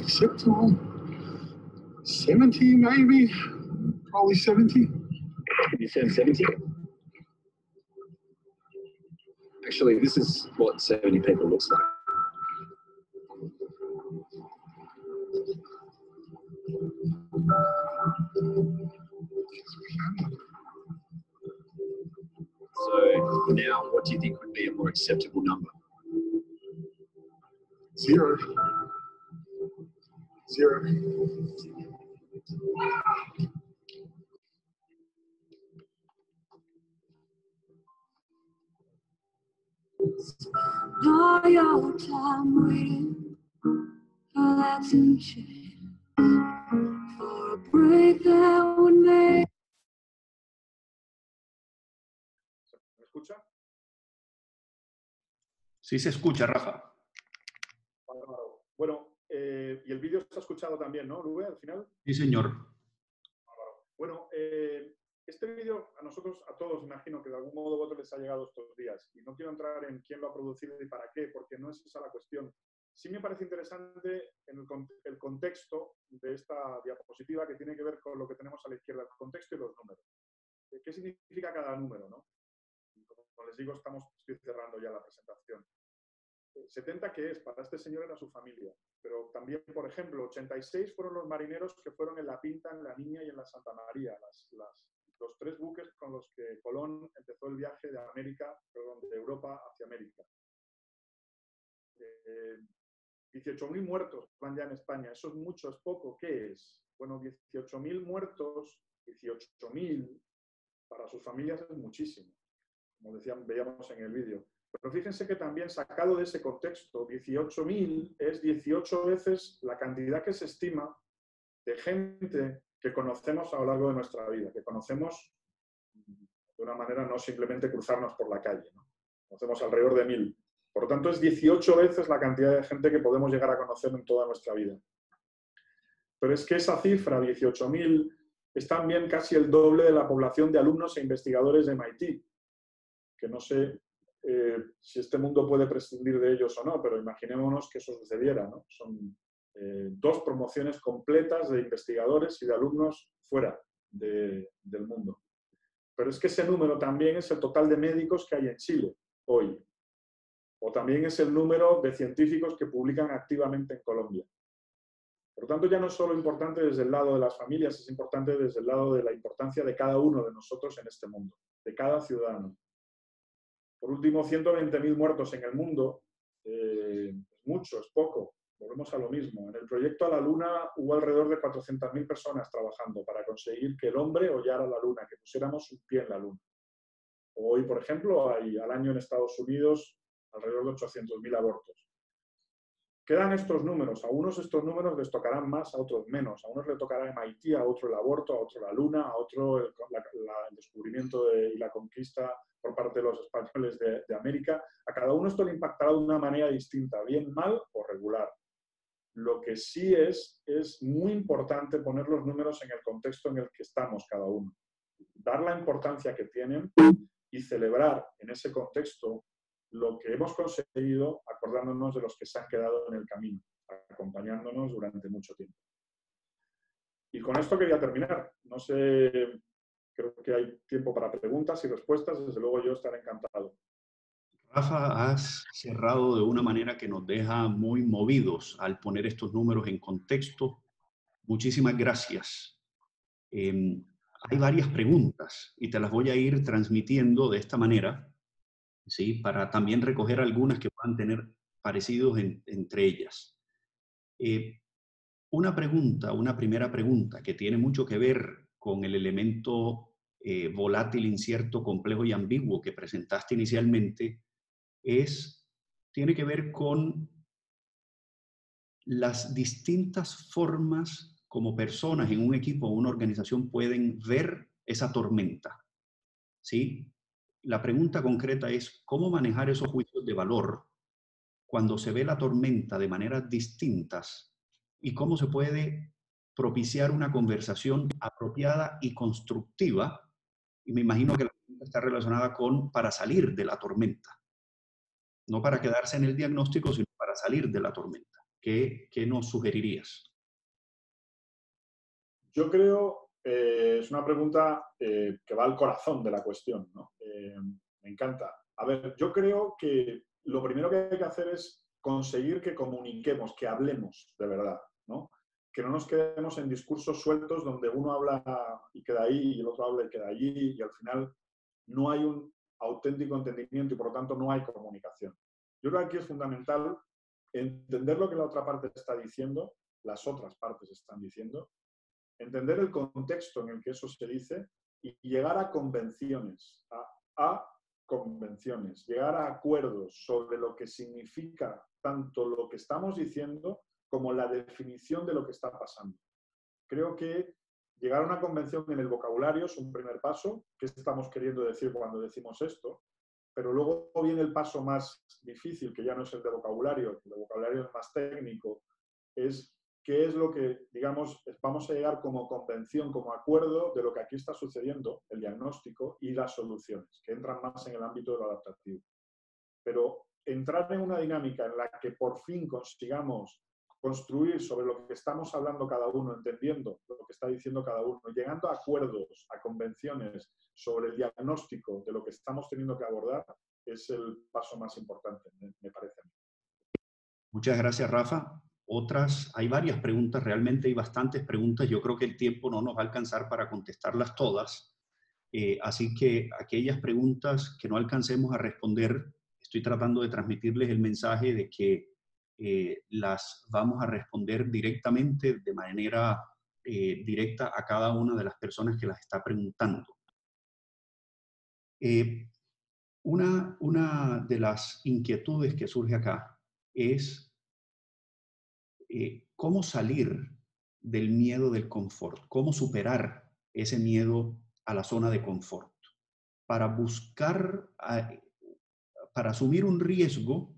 Acceptable? 70 maybe? Probably 70. You said 70? Actually, this is what 70 people looks like. So now, what do you think would be a more acceptable number? 0. 0. All your time waiting for that to change, for a break that would make. ¿Me escucha? Sí se escucha, Rafa. Bueno, y el vídeo se ha escuchado también, ¿no, Lube, al final? Sí, señor. Bueno, este vídeo a nosotros, a todos, imagino que de algún modo u otro les ha llegado estos días. Y no quiero entrar en quién lo ha producido y para qué, porque no es esa la cuestión. Sí me parece interesante en el contexto de esta diapositiva que tiene que ver con lo que tenemos a la izquierda, el contexto y los números. ¿Qué significa cada número, no? Como les digo, estoy cerrando ya la presentación. 70, ¿qué es? Para este señor era su familia. Pero también, por ejemplo, 86 fueron los marineros que fueron en la Pinta, en la Niña y en la Santa María, los 3 buques con los que Colón empezó el viaje de Europa hacia América. 18.000 muertos van ya en España. ¿Eso es mucho, es poco? ¿Qué es? Bueno, 18.000 muertos 18.000 para sus familias es muchísimo, como veíamos en el vídeo. Pero fíjense que también, sacado de ese contexto, 18.000 es 18 veces la cantidad que se estima de gente que conocemos a lo largo de nuestra vida, que conocemos de una manera no simplemente cruzarnos por la calle, ¿no? Conocemos alrededor de 1.000. Por lo tanto, es 18 veces la cantidad de gente que podemos llegar a conocer en toda nuestra vida. Pero es que esa cifra, 18.000, es también casi el doble de la población de alumnos e investigadores de MIT, que no sé si este mundo puede prescindir de ellos o no, pero imaginémonos que eso sucediera, ¿no? Son 2 promociones completas de investigadores y de alumnos fuera del mundo. Pero es que ese número también es el total de médicos que hay en Chile hoy. O también es el número de científicos que publican activamente en Colombia. Por lo tanto, ya no es solo importante desde el lado de las familias, es importante desde el lado de la importancia de cada uno de nosotros en este mundo, de cada ciudadano. Por último, 120.000 muertos en el mundo, es mucho, es poco. Volvemos a lo mismo. En el proyecto a la Luna hubo alrededor de 400.000 personas trabajando para conseguir que el hombre hollara la Luna, que pusiéramos un pie en la Luna. Hoy, por ejemplo, hay al año en Estados Unidos alrededor de 800.000 abortos. Quedan estos números. A unos estos números les tocarán más, a otros menos. A unos le tocará MIT, a otro el aborto, a otro la Luna, a otro el descubrimiento y la conquista por parte de los españoles de América. A cada uno esto le impactará de una manera distinta, bien, mal o regular. Lo que sí es muy importante poner los números en el contexto en el que estamos cada uno. Dar la importancia que tienen y celebrar en ese contexto lo que hemos conseguido, acordándonos de los que se han quedado en el camino, acompañándonos durante mucho tiempo. Y con esto quería terminar. No sé, creo que hay tiempo para preguntas y respuestas. Desde luego yo estaré encantado. Rafa, has cerrado de una manera que nos deja muy movidos al poner estos números en contexto. Muchísimas gracias. Hay varias preguntas y te las voy a ir transmitiendo de esta manera, ¿sí? Para también recoger algunas que puedan tener parecidos entre ellas. Una primera pregunta que tiene mucho que ver con el elemento volátil, incierto, complejo y ambiguo que presentaste inicialmente, tiene que ver con las distintas formas como personas en un equipo o una organización pueden ver esa tormenta, ¿sí? La pregunta concreta es, ¿cómo manejar esos juicios de valor cuando se ve la tormenta de maneras distintas y cómo se puede propiciar una conversación apropiada y constructiva? Y me imagino que la pregunta está relacionada con para salir de la tormenta. No para quedarse en el diagnóstico, sino para salir de la tormenta. ¿Qué nos sugerirías? Yo creo, es una pregunta que va al corazón de la cuestión, ¿no? Me encanta. A ver, yo creo que lo primero que hay que hacer es conseguir que comuniquemos, que hablemos de verdad, ¿no? Que no nos quedemos en discursos sueltos donde uno habla y queda ahí y el otro habla y queda allí y al final no hay un auténtico entendimiento y por lo tanto no hay comunicación. Yo creo que aquí es fundamental entender lo que la otra parte está diciendo, las otras partes están diciendo, entender el contexto en el que eso se dice y llegar a convenciones, a convenciones, llegar a acuerdos sobre lo que significa tanto lo que estamos diciendo como la definición de lo que está pasando. Creo que llegar a una convención en el vocabulario es un primer paso. ¿Qué estamos queriendo decir cuando decimos esto? Pero luego viene el paso más difícil, que ya no es el de vocabulario, el vocabulario es más técnico, es qué es lo que, digamos, vamos a llegar como convención, como acuerdo de lo que aquí está sucediendo, el diagnóstico y las soluciones, que entran más en el ámbito de lo adaptativo. Pero entrar en una dinámica en la que por fin consigamos construir sobre lo que estamos hablando cada uno, entendiendo lo que está diciendo cada uno, llegando a acuerdos, a convenciones sobre el diagnóstico de lo que estamos teniendo que abordar, es el paso más importante, me parece a mí. Muchas gracias, Rafa. Hay varias preguntas, realmente hay bastantes preguntas. Yo creo que el tiempo no nos va a alcanzar para contestarlas todas. Así que aquellas preguntas que no alcancemos a responder, estoy tratando de transmitirles el mensaje de que las vamos a responder directamente de manera directa a cada una de las personas que las está preguntando. Una de las inquietudes que surge acá es cómo salir del miedo del confort, cómo superar ese miedo a la zona de confort, para buscar, para asumir un riesgo,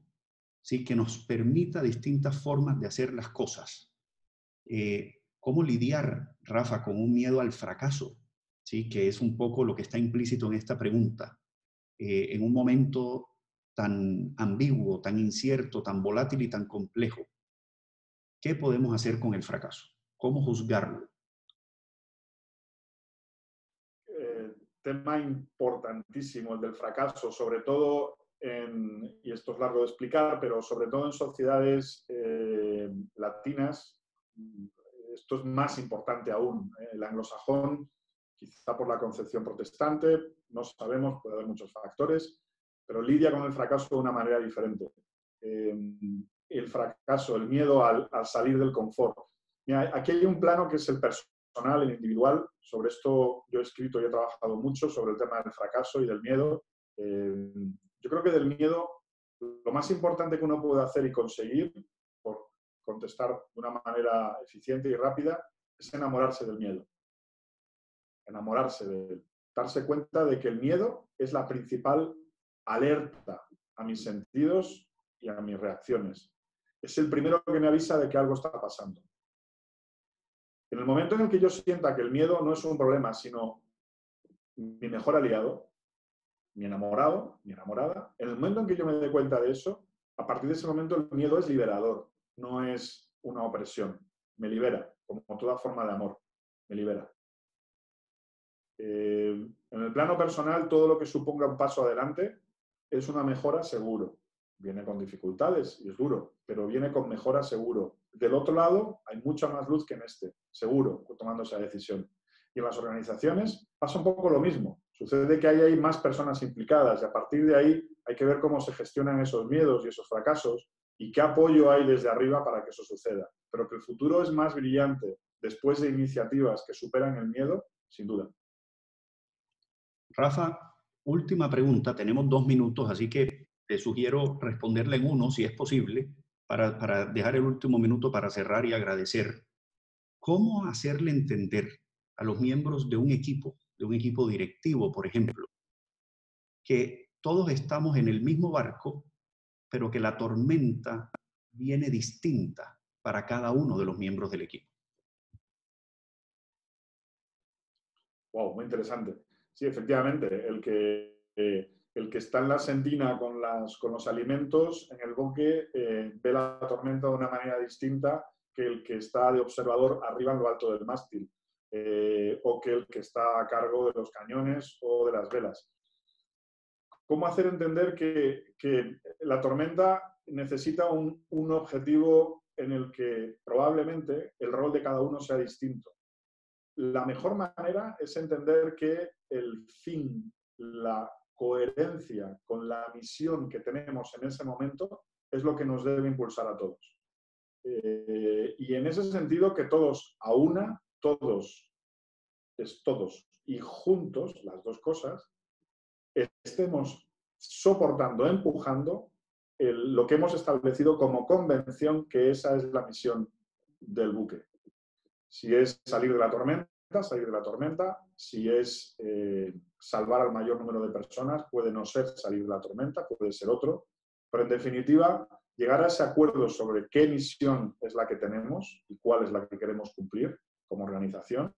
¿sí?, que nos permita distintas formas de hacer las cosas. ¿Cómo lidiar, Rafa, con un miedo al fracaso? ¿Sí? Que es un poco lo que está implícito en esta pregunta. En un momento tan ambiguo, tan incierto, tan volátil y tan complejo, ¿qué podemos hacer con el fracaso? ¿Cómo juzgarlo? Tema importantísimo el del fracaso, sobre todo y esto es largo de explicar, pero sobre todo en sociedades latinas, esto es más importante aún. El anglosajón, quizá por la concepción protestante, no sabemos, puede haber muchos factores, pero lidia con el fracaso de una manera diferente. El fracaso, el miedo al salir del confort. Mira, aquí hay un plano que es el personal, el individual. Sobre esto yo he escrito y he trabajado mucho sobre el tema del fracaso y del miedo. Yo creo que del miedo, lo más importante que uno puede hacer y conseguir, por contestar de una manera eficiente y rápida, es enamorarse del miedo. Enamorarse de él. Darse cuenta de que el miedo es la principal alerta a mis sentidos y a mis reacciones. Es el primero que me avisa de que algo está pasando. En el momento en el que yo sienta que el miedo no es un problema, sino mi mejor aliado, mi enamorado, mi enamorada, en el momento en que yo me dé cuenta de eso, a partir de ese momento el miedo es liberador, no es una opresión. Me libera, como toda forma de amor, me libera. En el plano personal, todo lo que suponga un paso adelante es una mejora seguro. Viene con dificultades y es duro, pero viene con mejora seguro. Del otro lado, hay mucha más luz que en este, seguro, tomando esa decisión. Y en las organizaciones pasa un poco lo mismo. Sucede que ahí hay más personas implicadas y a partir de ahí hay que ver cómo se gestionan esos miedos y esos fracasos y qué apoyo hay desde arriba para que eso suceda. Pero que el futuro es más brillante después de iniciativas que superan el miedo, sin duda. Rafa, última pregunta. Tenemos 2 minutos, así que te sugiero responderla en uno, si es posible, para dejar el último minuto para cerrar y agradecer. ¿Cómo hacerle entender a los miembros de un equipo directivo, por ejemplo, que todos estamos en el mismo barco, pero que la tormenta viene distinta para cada uno de los miembros del equipo? Wow, muy interesante. Sí, efectivamente, el que está en la sentina con los alimentos en el boque ve la tormenta de una manera distinta que el que está de observador arriba en lo alto del mástil o que el que está a cargo de los cañones o de las velas. ¿Cómo hacer entender que la tormenta necesita un objetivo en el que probablemente el rol de cada uno sea distinto? La mejor manera es entender que el fin, la coherencia con la misión que tenemos en ese momento es lo que nos debe impulsar a todos. Y en ese sentido que todos a una, todos y juntos, las dos cosas, estemos soportando, empujando lo que hemos establecido como convención que esa es la misión del buque. Si es salir de la tormenta, salir de la tormenta. Si es salvar al mayor número de personas, puede no ser salir de la tormenta, puede ser otro. Pero en definitiva, llegar a ese acuerdo sobre qué misión es la que tenemos y cuál es la que queremos cumplir como organización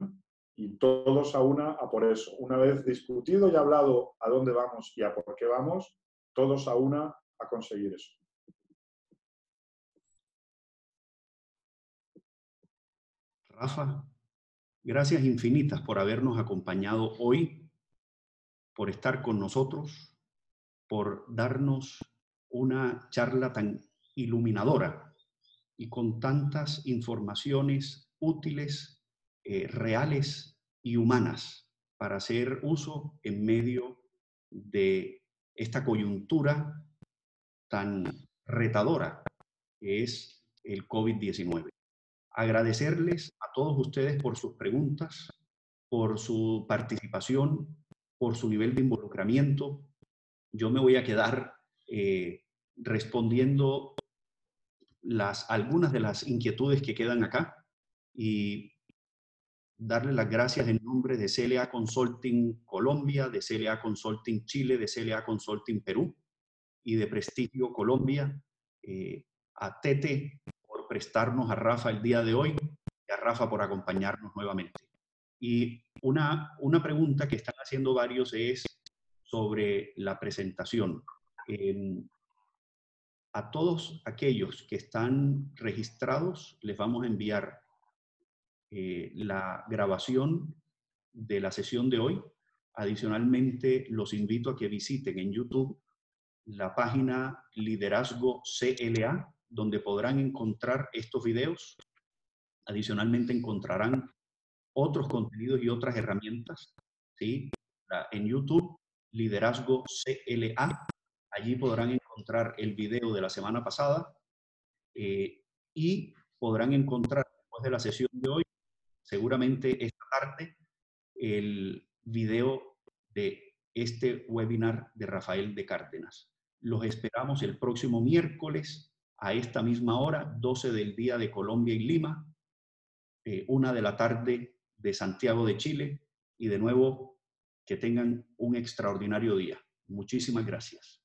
y todos a una a por eso. Una vez discutido y hablado a dónde vamos y a por qué vamos, todos a una a conseguir eso. Rafa, gracias infinitas por habernos acompañado hoy, por estar con nosotros, por darnos una charla tan iluminadora y con tantas informaciones útiles, reales y humanas para hacer uso en medio de esta coyuntura tan retadora que es el COVID-19. Agradecerles a todos ustedes por sus preguntas, por su participación, por su nivel de involucramiento. Yo me voy a quedar respondiendo algunas de las inquietudes que quedan acá y darle las gracias en nombre de CLA Consulting Colombia, de CLA Consulting Chile, de CLA Consulting Perú y de Prestigio Colombia, a Tete por prestarnos a Rafa el día de hoy y a Rafa por acompañarnos nuevamente. Y una pregunta que están haciendo varios es sobre la presentación. A todos aquellos que están registrados les vamos a enviar la grabación de la sesión de hoy. Adicionalmente, los invito a que visiten en YouTube la página Liderazgo CLA, donde podrán encontrar estos videos. Adicionalmente, encontrarán otros contenidos y otras herramientas, ¿sí? En YouTube, Liderazgo CLA. Allí podrán encontrar el video de la semana pasada y podrán encontrar, después de la sesión de hoy, seguramente esta tarde, el video de este webinar de Rafael de Cárdenas. Los esperamos el próximo miércoles a esta misma hora, 12 del día de Colombia y Lima, 1 de la tarde de Santiago de Chile, y de nuevo que tengan un extraordinario día. Muchísimas gracias.